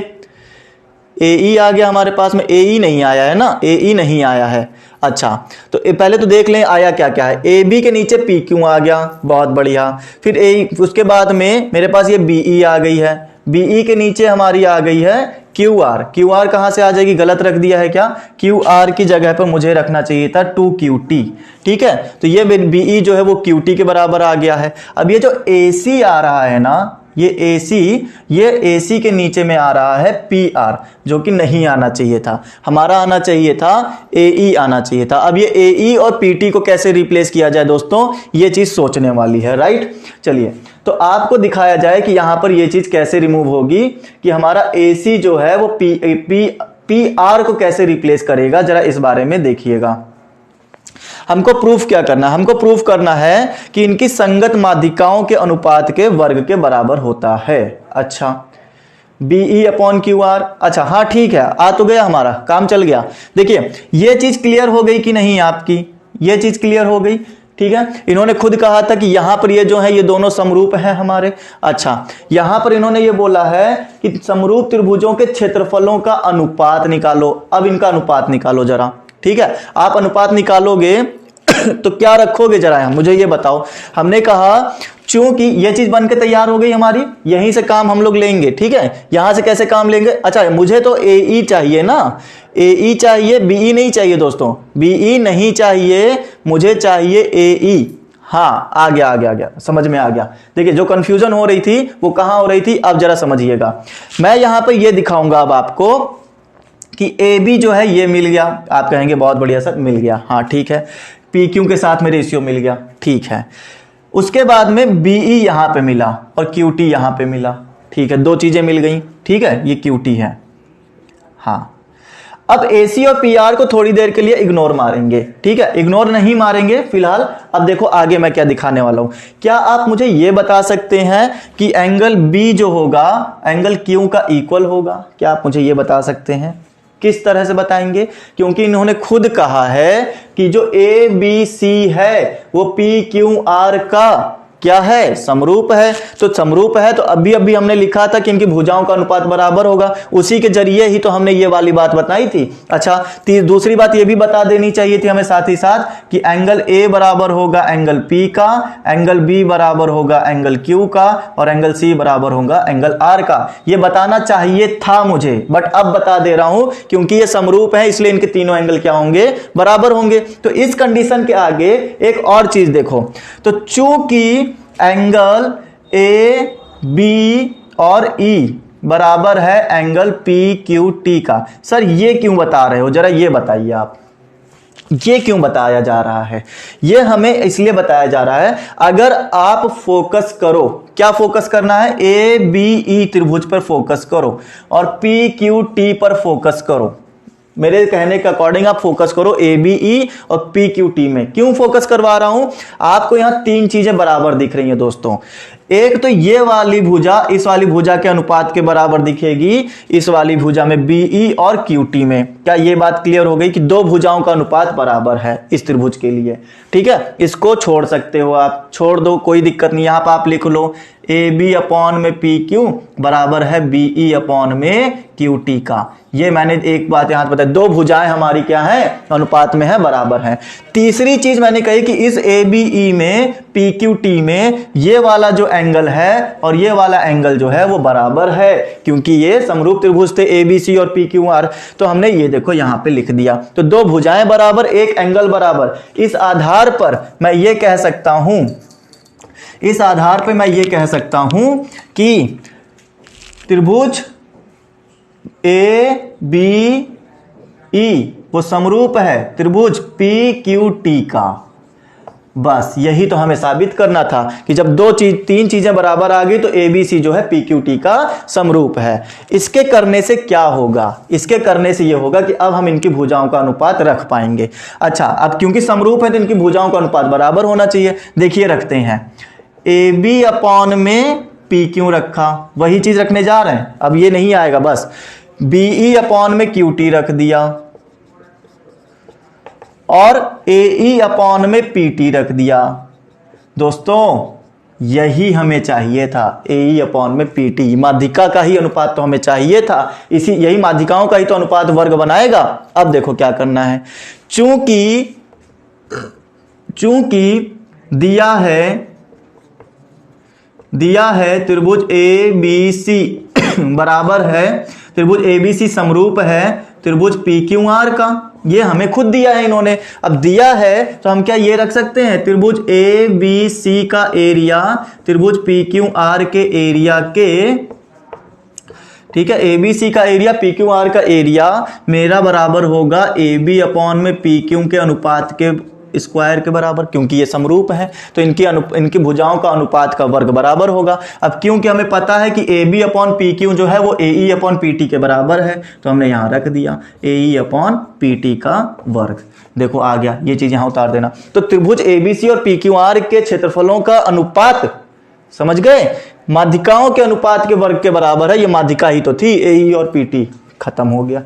AE आ गया हमारे पास में, AE नहीं आया है ना, AE नहीं आया है। अच्छा, तो पहले तो देख लें आया क्या क्या है। AB के नीचे PQ आ गया, बहुत बढ़िया। फिर AE, उसके बाद में मेरे पास ये BE आ गई है, BE के नीचे हमारी आ गई है QR। QR कहां से आ जाएगी? गलत रख दिया है क्या? QR की जगह पर मुझे रखना चाहिए था 2QT। ठीक है, तो ये BE जो है वो QT के बराबर आ गया है। अब ये जो AC आ रहा है ना, ये AC के नीचे में आ रहा है PR, जो कि नहीं आना चाहिए था। हमारा आना चाहिए था AE आना चाहिए था। अब ये AE और PT को कैसे रिप्लेस किया जाए दोस्तों, ये चीज सोचने वाली है, राइट। चलिए, तो आपको दिखाया जाए कि यहां पर ये चीज कैसे रिमूव होगी, कि हमारा AC जो है वो PR को कैसे रिप्लेस करेगा, जरा इस बारे में देखिएगा। हमको प्रूफ क्या करना है? हमको प्रूफ करना है कि इनकी संगत माध्यिकाओं के अनुपात के वर्ग के बराबर होता है। अच्छा, BE अपॉन QR। अच्छा हाँ ठीक है, आ तो गया, हमारा काम चल गया। देखिए ये चीज क्लियर हो गई कि नहीं आपकी, ये चीज क्लियर हो गई, ठीक है। इन्होंने खुद कहा था कि यहां पर ये जो है ये दोनों समरूप हैं हमारे। अच्छा यहां पर इन्होंने ये बोला है कि समरूप त्रिभुजों के क्षेत्रफलों का अनुपात निकालो। अब इनका अनुपात निकालो जरा, ठीक है। आप अनुपात निकालोगे तो क्या रखोगे जरा मुझे ये बताओ। हमने कहा चूंकि ये चीज बन के तैयार हो गई हमारी, यहीं से काम हम लोग लेंगे, ठीक है। यहां से कैसे काम लेंगे, अच्छा मुझे तो AE चाहिए ना, AE चाहिए, BE नहीं चाहिए दोस्तों, BE नहीं चाहिए, मुझे चाहिए AE। हाँ आ गया आ गया आ गया, समझ में आ गया। देखिए जो कंफ्यूजन हो रही थी वो कहां हो रही थी, अब जरा समझिएगा। मैं यहां पर ये दिखाऊंगा अब आपको कि AB जो है ये मिल गया। आप कहेंगे बहुत बढ़िया सर, मिल गया, हाँ ठीक है। PQ के साथ में रेशियो मिल गया, ठीक है। उसके बाद में BE यहां पे मिला और QT यहां पे मिला, ठीक है। दो चीजें मिल गई, ठीक है, ये QT है। हाँ अब AC और PR को थोड़ी देर के लिए इग्नोर मारेंगे, ठीक है, इग्नोर नहीं मारेंगे फिलहाल। अब देखो आगे मैं क्या दिखाने वाला हूं। क्या आप मुझे यह बता सकते हैं कि एंगल B जो होगा एंगल Q का इक्वल होगा? क्या आप मुझे यह बता सकते हैं? किस तरह से बताएंगे? क्योंकि इन्होंने खुद कहा है कि जो ABC है वो PQR का क्या है, समरूप है। तो समरूप है तो अभी अभी हमने लिखा था कि इनकी भुजाओं का अनुपात बराबर होगा, उसी के जरिए ही तो हमने ये वाली बात बताई थी। अच्छा दूसरी बात ये भी बता देनी चाहिए थी हमें साथ ही साथ कि एंगल A बराबर होगा एंगल P का, एंगल B बराबर होगा एंगल Q का, और एंगल C बराबर होगा एंगल R का। ये बताना चाहिए था मुझे, बट अब बता दे रहा हूं क्योंकि ये समरूप है इसलिए इनके तीनों एंगल क्या होंगे, बराबर होंगे। तो इस कंडीशन के आगे एक और चीज देखो, तो चूंकि एंगल AB और E बराबर है एंगल PQT का। सर ये क्यों बता रहे हो, जरा ये बताइए आप, ये क्यों बताया जा रहा है? ये हमें इसलिए बताया जा रहा है, अगर आप फोकस करो, क्या फोकस करना है, ABE त्रिभुज पर फोकस करो और PQT पर फोकस करो। मेरे कहने के अकॉर्डिंग आप फोकस करो ABE और PQT में। क्यों फोकस करवा रहा हूं, आपको यहां तीन चीजें बराबर दिख रही हैं दोस्तों। एक तो ये वाली भुजा इस वाली भुजा के अनुपात के बराबर दिखेगी, इस वाली भुजा में BE और QT में। क्या ये बात क्लियर हो गई कि दो भुजाओं का अनुपात बराबर है इस त्रिभुज के लिए, ठीक है। इसको छोड़ सकते हो आप, छोड़ दो कोई दिक्कत नहीं। यहां पर आप लिख लो AB अपॉन में PQ बराबर है BE अपॉन में QT का। ये मैंने एक बात यहां बताई, दो भुजाएं हमारी क्या है, अनुपात में है, बराबर है। तीसरी चीज मैंने कही कि इस ABE में PQT में ये वाला जो एंगल है और ये वाला एंगल जो है वो बराबर है, क्योंकि ये समरूप त्रिभुज थे ABC और PQR। तो हमने ये देखो यहां पे लिख दिया, तो दो भुजाएं बराबर, एक एंगल बराबर। इस आधार पर मैं ये कह सकता हूं, इस आधार पर मैं ये कह सकता हूं कि त्रिभुज ABE वो समरूप है त्रिभुज PQT का। बस यही तो हमें साबित करना था कि जब तीन चीजें बराबर आ गई तो ABC जो है PQT का समरूप है। इसके करने से क्या होगा, इसके करने से यह होगा कि अब हम इनकी भुजाओं का अनुपात रख पाएंगे। अच्छा अब क्योंकि समरूप है तो इनकी भुजाओं का अनुपात बराबर होना चाहिए। देखिए रखते हैं, AB अपॉन में PQ रखा, वही चीज रखने जा रहे हैं, अब ये नहीं आएगा। बस BE अपॉन में QT रख दिया और AE अपॉन में PT रख दिया। दोस्तों यही हमें चाहिए था, AE अपॉन में PT, माध्यिका का ही अनुपात तो हमें चाहिए था। यही माध्यिकाओं का ही तो अनुपात वर्ग बनाएगा। अब देखो क्या करना है, चूंकि दिया है त्रिभुज ABC बराबर है, त्रिभुज ABC समरूप है त्रिभुज PQR का। ये हमें खुद दिया है इन्होंने। अब दिया है तो हम क्या ये रख सकते हैं, त्रिभुज ABC का एरिया त्रिभुज PQR के एरिया के, ठीक है, ABC का एरिया PQR का एरिया मेरा बराबर होगा AB अपॉन में PQ के अनुपात के स्क्वायर के बराबर, क्योंकि ये समरूप है तो इनकी भुजाओं का अनुपात का वर्ग बराबर होगा। अब क्योंकि हमें पता है कि AB अपॉन PQ जो है वो AE अपॉन PT के बराबर है, तो हमने यहां रख दिया AE अपॉन PT का वर्ग। देखो आ गया, ये चीज यहां उतार देना। तो त्रिभुज ABC और PQR के क्षेत्रफलों का अनुपात, समझ गए, माध्यिकाओं के अनुपात के वर्ग के बराबर है। ये माध्यिका ही तो थी, ए और पीटी। खत्म हो गया,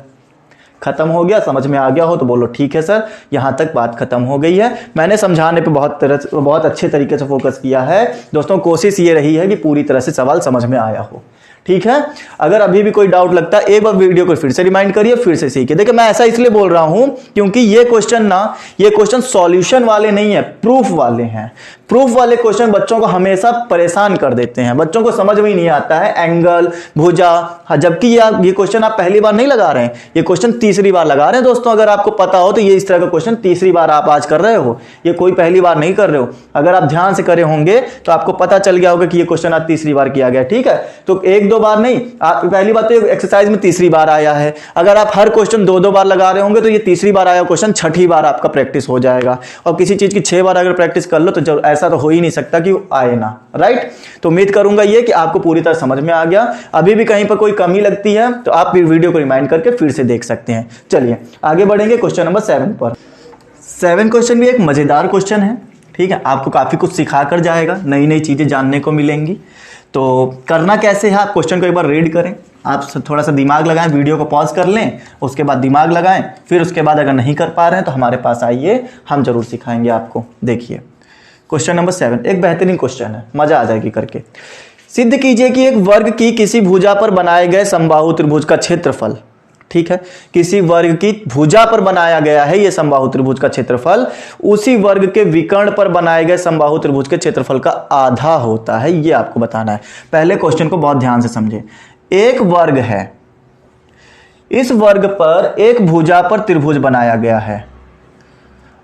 खत्म हो गया। समझ में आ गया हो तो बोलो ठीक है सर, यहां तक बात खत्म हो गई है। मैंने समझाने पे बहुत अच्छे तरीके से फोकस किया है दोस्तों। कोशिश ये रही है कि पूरी तरह से सवाल समझ में आया हो, ठीक है। अगर अभी भी कोई डाउट लगता है, एक बार वीडियो को फिर से रिमाइंड करिए, फिर से सीखिए। देखिए मैं ऐसा इसलिए बोल रहा हूं क्योंकि ये क्वेश्चन सॉल्यूशन वाले नहीं है, प्रूफ वाले हैं। प्रूफ वाले क्वेश्चन बच्चों को हमेशा परेशान कर देते हैं, बच्चों को समझ में ही नहीं आता है एंगल, भुजा। जबकि ये क्वेश्चन आप पहली बार नहीं लगा रहे हैं, ये क्वेश्चन तीसरी बार लगा रहे हैं दोस्तों। अगर आपको पता हो तो ये इस तरह का क्वेश्चन तीसरी बार आप आज कर रहे हो, ये कोई पहली बार नहीं कर रहे हो। अगर आप ध्यान से करे होंगे तो आपको पता चल गया होगा कि ये क्वेश्चन आज तीसरी बार किया गया, ठीक है। तो एक दो बार नहीं, आप पहली बात तो एक्सरसाइज में तीसरी बार आया है। अगर आप हर क्वेश्चन दो दो बार लगा रहे होंगे तो ये तीसरी बार आया क्वेश्चन छठी बार आपका प्रैक्टिस हो जाएगा। और किसी चीज की 6 बार अगर प्रैक्टिस कर लो तो ऐसा तो हो ही नहीं सकता कि आए ना, राइट। तो उम्मीद करूंगा ये कि आपको पूरी तरह समझ में आ गया। अभी भी कहीं पर कोई कमी लगती है तो आप वीडियो को रिमाइंड करके फिर से देख सकते हैं। चलिए आगे बढ़ेंगे क्वेश्चन नंबर 7 पर। 7 क्वेश्चन भी एक मजेदार क्वेश्चन है, ठीक है। आपको काफी कुछ सिखा कर जाएगा, नई नई चीजें जानने को मिलेंगी। तो करना कैसे है, आप क्वेश्चन को एक बार रीड करें, आप थोड़ा सा दिमाग लगाएं, वीडियो को पॉज कर लें, उसके बाद दिमाग लगाएं, फिर उसके बाद अगर नहीं कर पा रहे हैं तो हमारे पास आइए, हम जरूर सिखाएंगे आपको। देखिए क्वेश्चन नंबर 7 एक बेहतरीन क्वेश्चन है, मजा आ जाएगी करके। सिद्ध कीजिए कि एक वर्ग की किसी भुजा पर बनाए गए समबाहु त्रिभुज का क्षेत्रफल, ठीक है, किसी वर्ग की भुजा पर बनाया गया है ये समबाहु त्रिभुज का क्षेत्रफल, उसी वर्ग के विकर्ण पर बनाए गए समबाहु त्रिभुज के क्षेत्रफल का आधा होता है, ये आपको बताना है। पहले क्वेश्चन को बहुत ध्यान से समझे। एक वर्ग है, इस वर्ग पर एक भुजा पर त्रिभुज बनाया गया है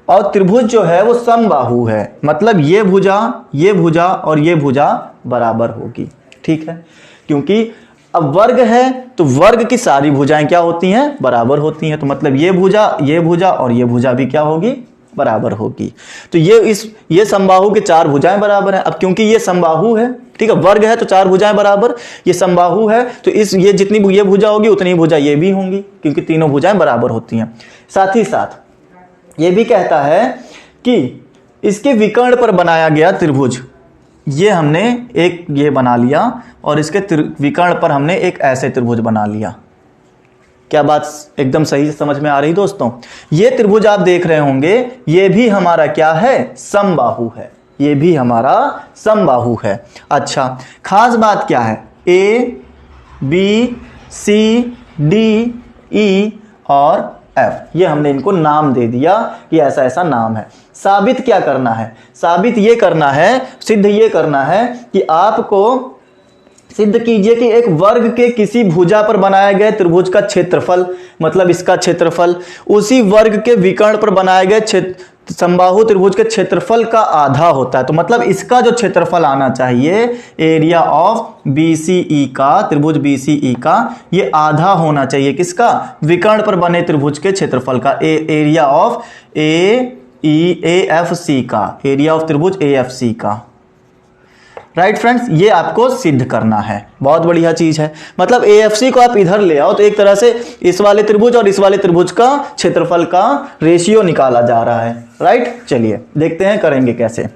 और त्रिभुज जो है वो समबाहु है, मतलब ये भुजा और ये भुजा बराबर होगी, ठीक है। क्योंकि अब वर्ग है तो वर्ग की सारी भुजाएं क्या होती हैं, बराबर होती हैं। तो मतलब ये भुजा और ये भुजा भी क्या होगी, बराबर होगी। तो ये समबाहु के 4 भुजाएं बराबर हैं। अब क्योंकि ये समबाहु है, ठीक है, वर्ग है तो 4 भुजाएं बराबर, ये समबाहु है तो ये जितनी ये भुजा होगी उतनी भुजा ये भी होंगी, क्योंकि तीनों भुजाएं बराबर होती हैं। साथ ही साथ ये भी कहता है कि इसके विकर्ण पर बनाया गया त्रिभुज, ये हमने एक ये बना लिया और इसके विकर्ण पर हमने एक ऐसे त्रिभुज बना लिया। क्या बात एकदम सही समझ में आ रही दोस्तों? ये त्रिभुज आप देख रहे होंगे, ये भी हमारा क्या है, समबाहु है, ये भी हमारा समबाहु है। अच्छा, खास बात क्या है, ए बी सी डी ई और एफ, ये हमने इनको नाम दे दिया कि ऐसा ऐसा नाम है। साबित क्या करना है, साबित ये करना है, सिद्ध ये करना है कि आपको सिद्ध कीजिए कि एक वर्ग के किसी भुजा पर बनाए गए त्रिभुज का क्षेत्रफल, मतलब इसका क्षेत्रफल, उसी वर्ग के विकर्ण पर बनाए गए समबाहु त्रिभुज के क्षेत्रफल का आधा होता है। तो मतलब इसका जो क्षेत्रफल आना चाहिए, एरिया ऑफ BCE का, त्रिभुज BCE का, ये आधा होना चाहिए किसका, विकर्ण पर बने त्रिभुज के क्षेत्रफल का, एरिया ऑफ AFC का, एरिया ऑफ त्रिभुज AFC का। राइट फ्रेंड्स, ये आपको सिद्ध करना है, बहुत बढ़िया चीज है। मतलब AFC को आप इधर ले आओ तो एक तरह से इस वाले त्रिभुज और इस वाले त्रिभुज का क्षेत्रफल का रेशियो निकाला जा रहा है, राइट। चलिए देखते हैं करेंगे कैसे।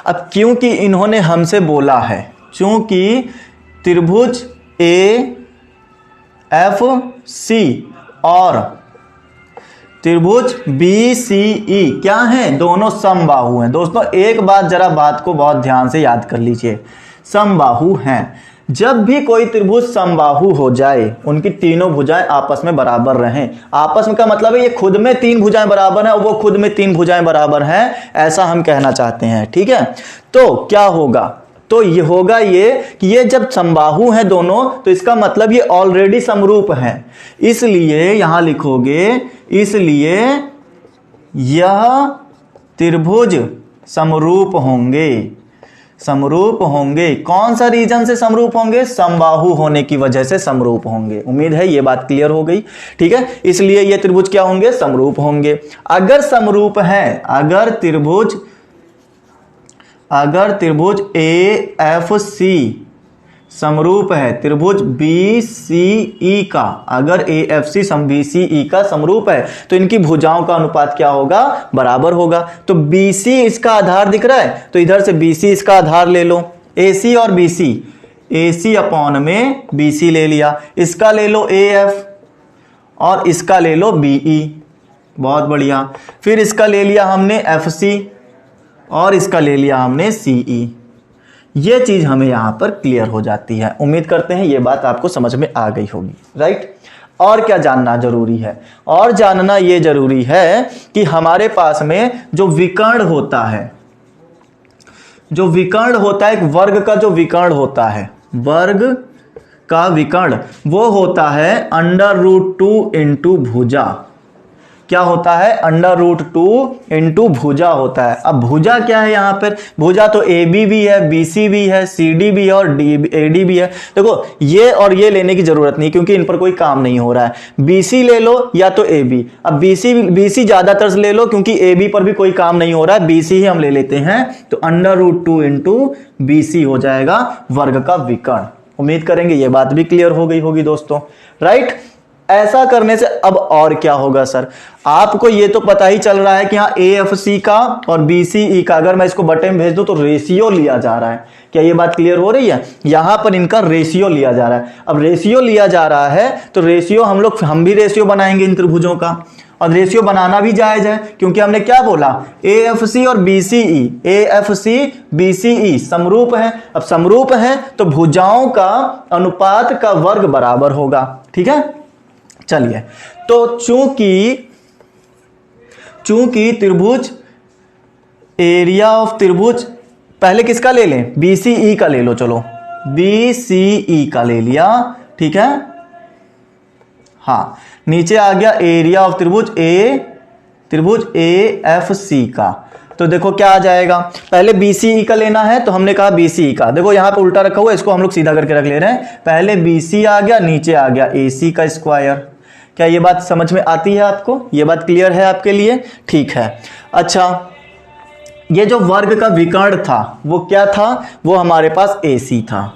अब क्योंकि इन्होंने हमसे बोला है, चूंकि त्रिभुज AFC और त्रिभुज BCE क्या हैं, दोनों समबाहु हैं। दोस्तों एक बात जरा बात को बहुत ध्यान से याद कर लीजिए, समबाहु हैं। जब भी कोई त्रिभुज समबाहु हो जाए, उनकी तीनों भुजाएं आपस में बराबर रहें, आपस में का मतलब है ये खुद में 3 भुजाएं बराबर हैं और वो खुद में 3 भुजाएं बराबर हैं, ऐसा हम कहना चाहते हैं, ठीक है। तो क्या होगा, तो ये होगा ये कि ये जब समबाहु हैं दोनों, तो इसका मतलब ये ऑलरेडी समरूप हैं, इसलिए यहां लिखोगे, इसलिए यह त्रिभुज समरूप होंगे, समरूप होंगे। कौन सा रीजन से समरूप होंगे, समबाहु होने की वजह से समरूप होंगे। उम्मीद है ये बात क्लियर हो गई, ठीक है। इसलिए ये त्रिभुज क्या होंगे, समरूप होंगे। अगर समरूप है, अगर त्रिभुज AFC समरूप है त्रिभुज BCE का, अगर AFC BCE का समरूप है तो इनकी भुजाओं का अनुपात क्या होगा, बराबर होगा। तो BC इसका आधार दिख रहा है तो इधर से BC इसका आधार ले लो, AC और BC, AC अपॉन में BC ले लिया, इसका ले लो AF और इसका ले लो BE, बहुत बढ़िया। फिर इसका ले लिया हमने FC और इसका ले लिया हमने CE। ये चीज हमें यहां पर क्लियर हो जाती है। उम्मीद करते हैं ये बात आपको समझ में आ गई होगी, राइट। और क्या जानना जरूरी है? और जानना ये जरूरी है कि हमारे पास में जो विकर्ण होता है, जो विकर्ण होता है, एक वर्ग का जो विकर्ण होता है, वर्ग का विकर्ण वो होता है √2 इंटू भुजा। क्या होता है? √2 इंटू भुजा होता है। अब भुजा क्या है यहाँ पर? भुजा तो AB भी है, BC भी है, CD भी है और AD भी है। देखो ये और ये लेने की जरूरत नहीं क्योंकि इन पर कोई काम नहीं हो रहा है। BC ले लो या तो AB। अब BC ज्यादातर ले लो क्योंकि AB पर भी कोई काम नहीं हो रहा है, BC ही हम ले लेते हैं। तो √2 इंटू BC हो जाएगा वर्ग का विकर्ण। उम्मीद करेंगे ये बात भी क्लियर हो गई होगी दोस्तों, राइट। ऐसा करने से अब और क्या होगा सर? आपको ये तो पता ही चल रहा है कि हाँ AFC का और BCE का अगर मैं इसको बटे में भेज दूं तो रेशियो लिया जा रहा है। क्या ये बात क्लियर हो रही है? यहां पर इनका रेशियो लिया जा रहा है। अब रेशियो लिया जा रहा है तो रेशियो हम भी रेशियो बनाएंगे इन त्रिभुजों का, और रेशियो बनाना भी जायज है क्योंकि हमने क्या बोला? AFC और BCE, AFC BCE समरूप है। अब समरूप है तो भुजाओं का अनुपात का वर्ग बराबर होगा, ठीक है। चलिए, तो चूंकि त्रिभुज, एरिया ऑफ त्रिभुज, पहले किसका ले लें? BCE का ले लो, चलो BCE का ले लिया, ठीक है। हाँ, नीचे आ गया एरिया ऑफ त्रिभुज AFC का। तो देखो क्या आ जाएगा, पहले BCE का लेना है तो हमने कहा BCE का, देखो यहां पे उल्टा रखा हुआ है, इसको हम लोग सीधा करके रख ले रहे हैं। पहले BC आ गया, नीचे आ गया AC का स्क्वायर। क्या ये बात समझ में आती है आपको? ये बात क्लियर है आपके लिए? ठीक है। अच्छा, ये जो वर्ग का विकर्ण था वो क्या था? वो हमारे पास AC था।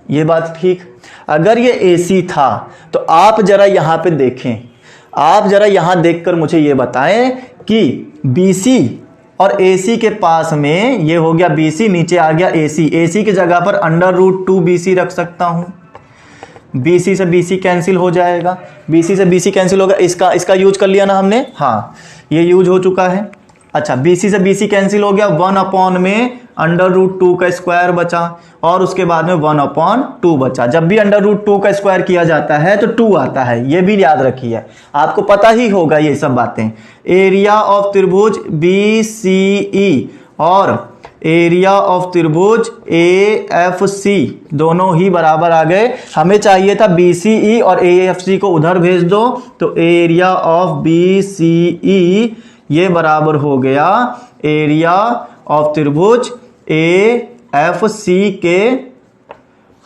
ये बात ठीक। अगर ये AC था तो आप जरा यहां पे देखें, आप जरा यहां देखकर मुझे ये बताएं कि BC और AC के पास में ये हो गया BC, नीचे आ गया AC। AC की जगह पर √2 BC रख सकता हूं। BC से BC कैंसिल हो जाएगा, BC से BC कैंसिल होगा। इसका यूज कर लिया ना हमने, हाँ ये यूज हो चुका है। अच्छा, BC से BC कैंसिल हो गया, 1 अपॉन में √2 का स्क्वायर बचा और उसके बाद में 1/2 बचा। जब भी √2 का स्क्वायर किया जाता है तो 2 आता है, ये भी याद रखिए, आपको पता ही होगा ये सब बातें। एरिया ऑफ त्रिभुज BCE और एरिया ऑफ त्रिभुज AFC दोनों ही बराबर आ गए। हमें चाहिए था BCE और AFC को उधर भेज दो, तो एरिया ऑफ BCE ये बराबर हो गया एरिया ऑफ त्रिभुज AFC के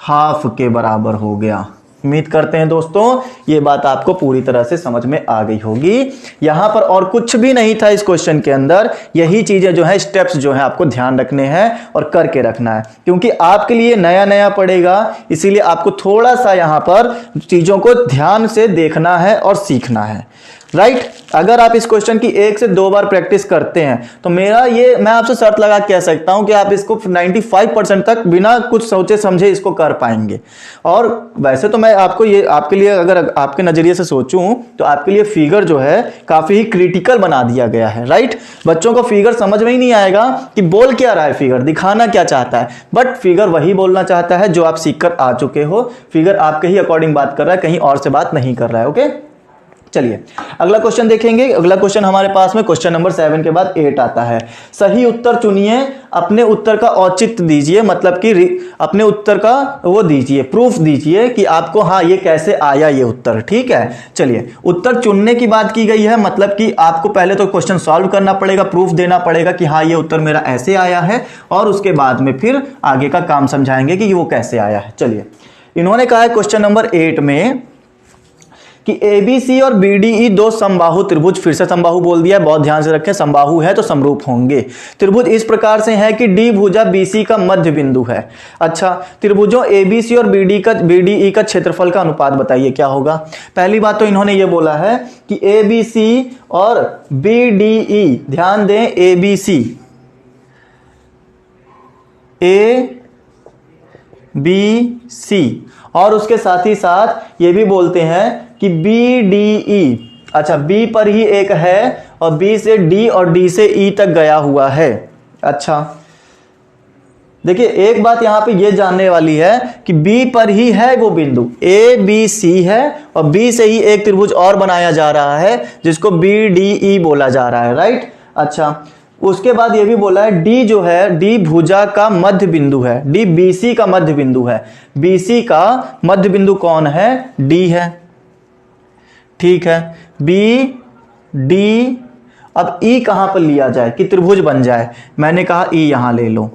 हाफ के बराबर हो गया। उम्मीद करते हैं दोस्तों ये बात आपको पूरी तरह से समझ में आ गई होगी। यहां पर और कुछ भी नहीं था इस क्वेश्चन के अंदर, यही चीजें जो है, स्टेप्स जो है आपको ध्यान रखने हैं और करके रखना है, क्योंकि आपके लिए नया नया पड़ेगा, इसीलिए आपको थोड़ा सा यहां पर चीजों को ध्यान से देखना है और सीखना है, राइट। अगर आप इस क्वेश्चन की 1 से 2 बार प्रैक्टिस करते हैं तो मैं आपसे शर्त लगा कह सकता हूं कि आप इसको 95% तक बिना कुछ सोचे समझे इसको कर पाएंगे। और वैसे तो मैं आपके लिए अगर आपके नजरिए से सोचूं तो आपके लिए फिगर जो है काफी ही क्रिटिकल बना दिया गया है, राइट। बच्चों को फिगर समझ में ही नहीं आएगा कि बोल क्या रहा है, फिगर दिखाना क्या चाहता है, बट फिगर वही बोलना चाहता है जो आप सीखकर आ चुके हो। फिगर आपके ही अकॉर्डिंग बात कर रहा है, कहीं और से बात नहीं कर रहा है, ओके। चलिए अगला क्वेश्चन देखेंगे। अगला क्वेश्चन हमारे पास में क्वेश्चन नंबर 7 के बाद 8 आता है। सही उत्तर चुनिए, अपने उत्तर का औचित्य दीजिए, मतलब कि अपने उत्तर का वो दीजिए, प्रूफ दीजिए कि आपको हाँ ये कैसे आया ये उत्तर, ठीक है। चलिए, उत्तर चुनने की बात की गई है, मतलब कि आपको पहले तो क्वेश्चन सॉल्व करना पड़ेगा, प्रूफ देना पड़ेगा कि हाँ ये उत्तर मेरा ऐसे आया है, और उसके बाद में फिर आगे का काम समझाएंगे कि वो कैसे आया है। चलिए, इन्होंने कहा है क्वेश्चन नंबर 8 में कि ABC और BDE दो समबाहु त्रिभुज, फिर से समबाहु बोल दिया, बहुत ध्यान से रखें, समबाहु है तो समरूप होंगे। त्रिभुज इस प्रकार से है कि D भुजा BC का मध्य बिंदु है। अच्छा, त्रिभुजों ABC और BDE का क्षेत्रफल का अनुपात बताइए क्या होगा। पहली बात तो इन्होंने ये बोला है कि ABC और BDE, ध्यान दें ABC ए बी सी, और उसके साथ ही साथ ये भी बोलते हैं कि बी डी ई, अच्छा बी पर ही एक है और बी से डी और डी से ई तक गया हुआ है। अच्छा देखिए एक बात यहां पे ये जानने वाली है कि बी पर ही है वो बिंदु, ए बी सी है और बी से ही एक त्रिभुज और बनाया जा रहा है जिसको बी डी ई बोला जा रहा है, राइट। अच्छा उसके बाद ये भी बोला है डी जो है, डी भुजा का मध्य बिंदु है, डी बीसी का मध्य बिंदु है, बीसी का मध्य बिंदु कौन है, डी है, ठीक है। बी डी, अब ई कहां पर लिया जाए कि त्रिभुज बन जाए, मैंने कहा ई यहां ले लो,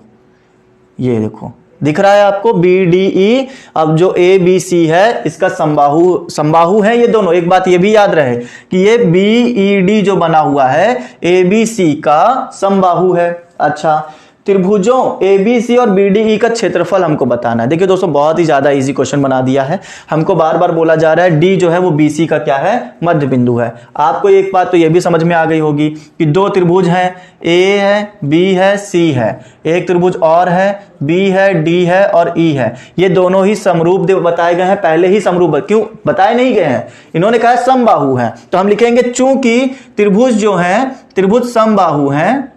ये देखो दिख रहा है आपको बी डी ई। अब जो ए बी सी है इसका समबाहु है ये दोनों। एक बात ये भी याद रहे कि ये बी ई डी जो बना हुआ है ए बी सी का समबाहु है। अच्छा त्रिभुजों ए बी सी और बी डी ई का क्षेत्रफल हमको बताना है। देखिए दोस्तों बहुत ही ज्यादा इजी क्वेश्चन बना दिया है, हमको बार बार बोला जा रहा है डी जो है वो बी सी का क्या है, मध्य बिंदु है। आपको एक बात तो ये भी समझ में आ गई होगी कि दो त्रिभुज हैं, ए है बी है सी है, एक त्रिभुज और है बी है डी है और ई है, ये दोनों ही समरूप बताए गए हैं, पहले ही समरूप क्यों बताए नहीं गए हैं, इन्होंने कहा समबाहु है, तो हम लिखेंगे चूंकि त्रिभुज जो है त्रिभुज समबाहु हैं,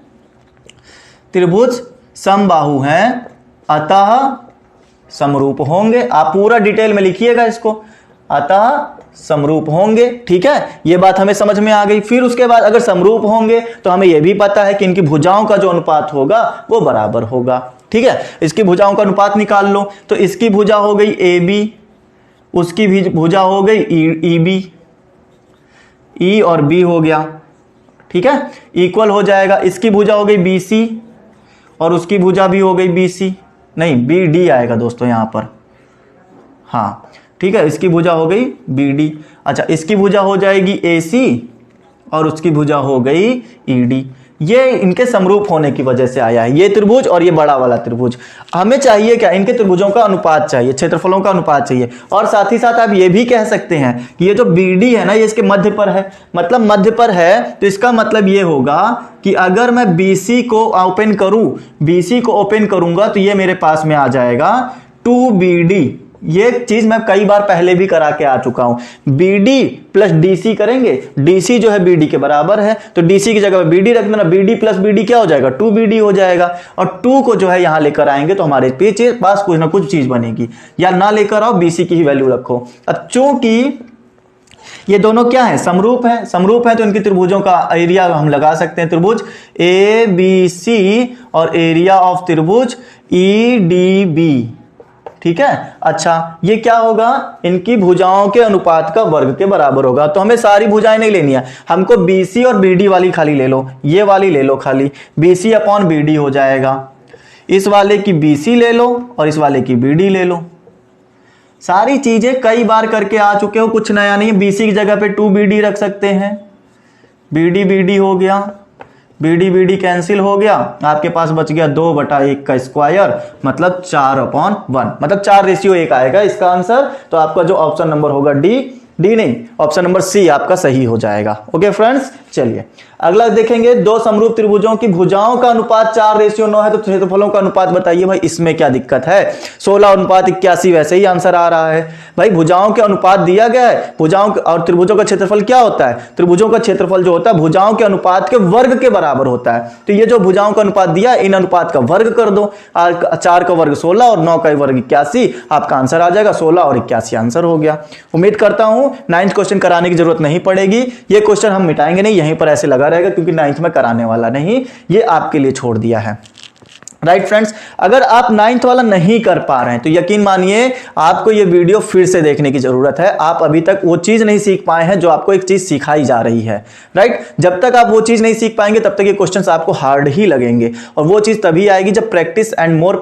त्रिभुज समबाहु हैं अतः समरूप होंगे। आप पूरा डिटेल में लिखिएगा इसको, अतः समरूप होंगे, ठीक है। यह बात हमें समझ में आ गई। फिर उसके बाद अगर समरूप होंगे तो हमें यह भी पता है कि इनकी भुजाओं का जो अनुपात होगा वो बराबर होगा, ठीक है। इसकी भुजाओं का अनुपात निकाल लो, तो इसकी भुजा हो गई ए बी, उसकी भी भुजा हो गई ई बी, ई और बी हो गया, ठीक है, इक्वल हो जाएगा। इसकी भुजा हो गई बी सी और उसकी भुजा भी हो गई बी सी, नहीं बी डी आएगा दोस्तों यहां पर, हाँ ठीक है, इसकी भुजा हो गई बी डी। अच्छा इसकी भुजा हो जाएगी ए सी और उसकी भुजा हो गई ई डी। ये इनके समरूप होने की वजह से आया है, ये त्रिभुज और ये बड़ा वाला त्रिभुज। हमें चाहिए क्या, इनके त्रिभुजों का अनुपात चाहिए, क्षेत्रफलों का अनुपात चाहिए। और साथ ही साथ आप ये भी कह सकते हैं कि ये जो BD है ना ये इसके मध्य पर है, मतलब मध्य पर है, तो इसका मतलब ये होगा कि अगर मैं BC को ओपन करूं, BC को ओपन करूंगा तो ये मेरे पास में आ जाएगा 2BD। ये चीज मैं कई बार पहले भी करा के आ चुका हूं। BD प्लस DC करेंगे, DC जो है BD के बराबर है, तो DC की जगह BD रख देना, BD प्लस BD क्या हो जाएगा, 2BD हो जाएगा। और 2 को जो है यहां लेकर आएंगे तो हमारे पास कुछ ना कुछ चीज बनेगी, या ना लेकर आओ BC की ही वैल्यू रखो। अब चूंकि ये दोनों क्या है, समरूप है, समरूप है तो इनकी त्रिभुजों का एरिया हम लगा सकते हैं। त्रिभुज ABC और एरिया ऑफ त्रिभुज EDB, ठीक है। अच्छा ये क्या होगा, इनकी भुजाओं के अनुपात का वर्ग के बराबर होगा। तो हमें सारी भुजाएं नहीं लेनी है, हमको BC और BD वाली खाली ले लो, ये वाली ले लो खाली, BC अपॉन BD हो जाएगा। इस वाले की BC ले लो और इस वाले की BD ले लो। सारी चीजें कई बार करके आ चुके हो, कुछ नया नहीं। BC की जगह पे 2BD रख सकते हैं, BD हो गया, BD कैंसिल हो गया, आपके पास बच गया 2/1 का स्क्वायर, मतलब 4/1, मतलब 4:1 आएगा इसका आंसर। तो आपका जो ऑप्शन नंबर होगा डी नहीं, ऑप्शन नंबर सी आपका सही हो जाएगा। ओके फ्रेंड्स, चलिए अगला देखेंगे। दो समरूप त्रिभुजों की भुजाओं का अनुपात 4:9 है, तो क्षेत्रफलों का अनुपात बताइए भाई, इसमें क्या दिक्कत है। 16:81 वैसे ही आंसर आ रहा है भाई, भुजाओं के अनुपात दिया गया है। भुजाओं और त्रिभुजों का क्षेत्रफल क्या होता है, त्रिभुजों का क्षेत्रफल जो होता है भुजाओं के अनुपात के वर्ग के बराबर होता है। तो ये जो भुजाओं का अनुपात दिया है, इन अनुपात का वर्ग कर दो, 4 का वर्ग 16 और 9 का वर्ग 81, आपका आंसर आ जाएगा 16 और 81 आंसर हो गया। उम्मीद करता हूं 9th क्वेश्चन कराने की जरूरत नहीं पड़ेगी, ये क्वेश्चन हम मिटाएंगे नहीं, यहीं पर ऐसे लगा रहेगा, क्योंकि 9th में कराने वाला नहीं, ये आपके लिए छोड़ दिया है। राइट फ्रेंड्स, अगर आप 9th वाला नहीं कर पा रहे हैं तो यकीन मानिए आपको ये वीडियो फिर से देखने की जरूरत है। आप अभी तक वो चीज नहीं सीख पाए हैं जो आपको एक चीज सिखाई जा रही है। राइट, जब तक आप वो चीज नहीं सीख पाएंगे तब तक ये क्वेश्चंस आपको हार्ड ही लगेंगे, और वो चीज तभी आएगी जब प्रैक्टिस एंड मोर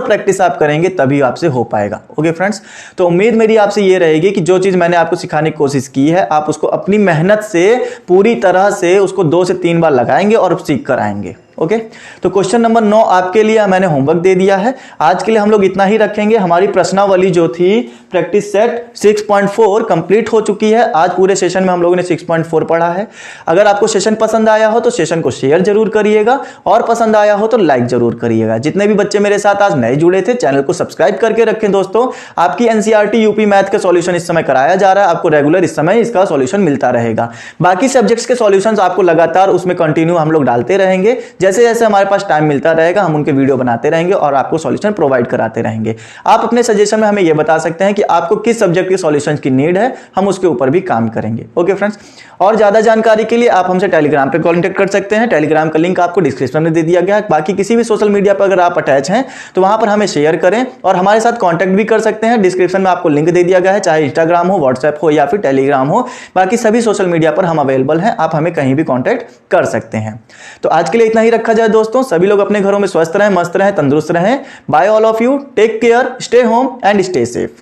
प्रैक्टिस आप करेंगे, तभी आपसे हो पाएगा। ओके फ्रेंड्स, तो उम्मीद मेरी आपसे ये रहेगी कि जो चीज मैंने आपको सिखाने की कोशिश की है, आप उसको अपनी मेहनत से पूरी तरह से उसको 2 से 3 बार लगाएंगे और सीख कर आएंगे। ओके, तो क्वेश्चन नंबर 9 आपके लिए मैंने होमवर्क दे दिया है। आज के लिए हम लोग इतना ही रखेंगे। हमारी प्रश्नावली जो थी प्रैक्टिस सेट 6.4 कंप्लीट हो चुकी है। आज पूरे सेशन में हम लोगों ने 6.4 पढ़ा है। अगर आपको सेशन पसंद आया हो तो सेशन को शेयर जरूर करिएगा और पसंद आया हो तो लाइक जरूर करिएगा। जितने भी बच्चे मेरे साथ आज नए जुड़े थे, चैनल को सब्सक्राइब करके रखें दोस्तों। आपकी एनसीईआरटी यूपी मैथ का सॉल्यूशन इस समय कराया जा रहा है, आपको रेगुलर इस समय इसका सॉल्यूशन मिलता रहेगा। बाकी सब्जेक्ट्स के सॉल्यूशंस आपको लगातार उसमें कंटिन्यू हम लोग डालते रहेंगे। जैसे जैसे हमारे पास टाइम मिलता रहेगा हम उनके वीडियो बनाते रहेंगे और आपको सॉल्यूशन प्रोवाइड कराते रहेंगे। आप अपने सजेशन में हमें यह बता सकते हैं कि आपको किस सब्जेक्ट के सॉल्यूशंस की नीड है, हम उसके ऊपर भी काम करेंगे। ओके फ्रेंड्स, और ज्यादा जानकारी के लिए आप हमसे टेलीग्राम पे कांटेक्ट कर सकते हैं। टेलीग्राम का लिंक आपको डिस्क्रिप्शन में दे दिया गया है। बाकी किसी भी सोशल मीडिया पर अगर आप अटैच हैं तो वहां पर हमें शेयर करें और हमारे साथ कांटेक्ट भी कर सकते हैं। डिस्क्रिप्शन में आपको लिंक दे दिया गया है, चाहे इंस्टाग्राम हो, व्हाट्सएप हो या फिर टेलीग्राम हो। बाकी सभी सोशल मीडिया पर हम अवेलेबल हैं, आप हमें कहीं भी कांटेक्ट कर सकते हैं। तो आज के लिए इतना ही रखा जाए दोस्तों। सभी लोग अपने घरों में स्वस्थ रहें, मस्त रहें, तंदुरुस्त रहें। Bye all of you, take care, stay home and stay safe.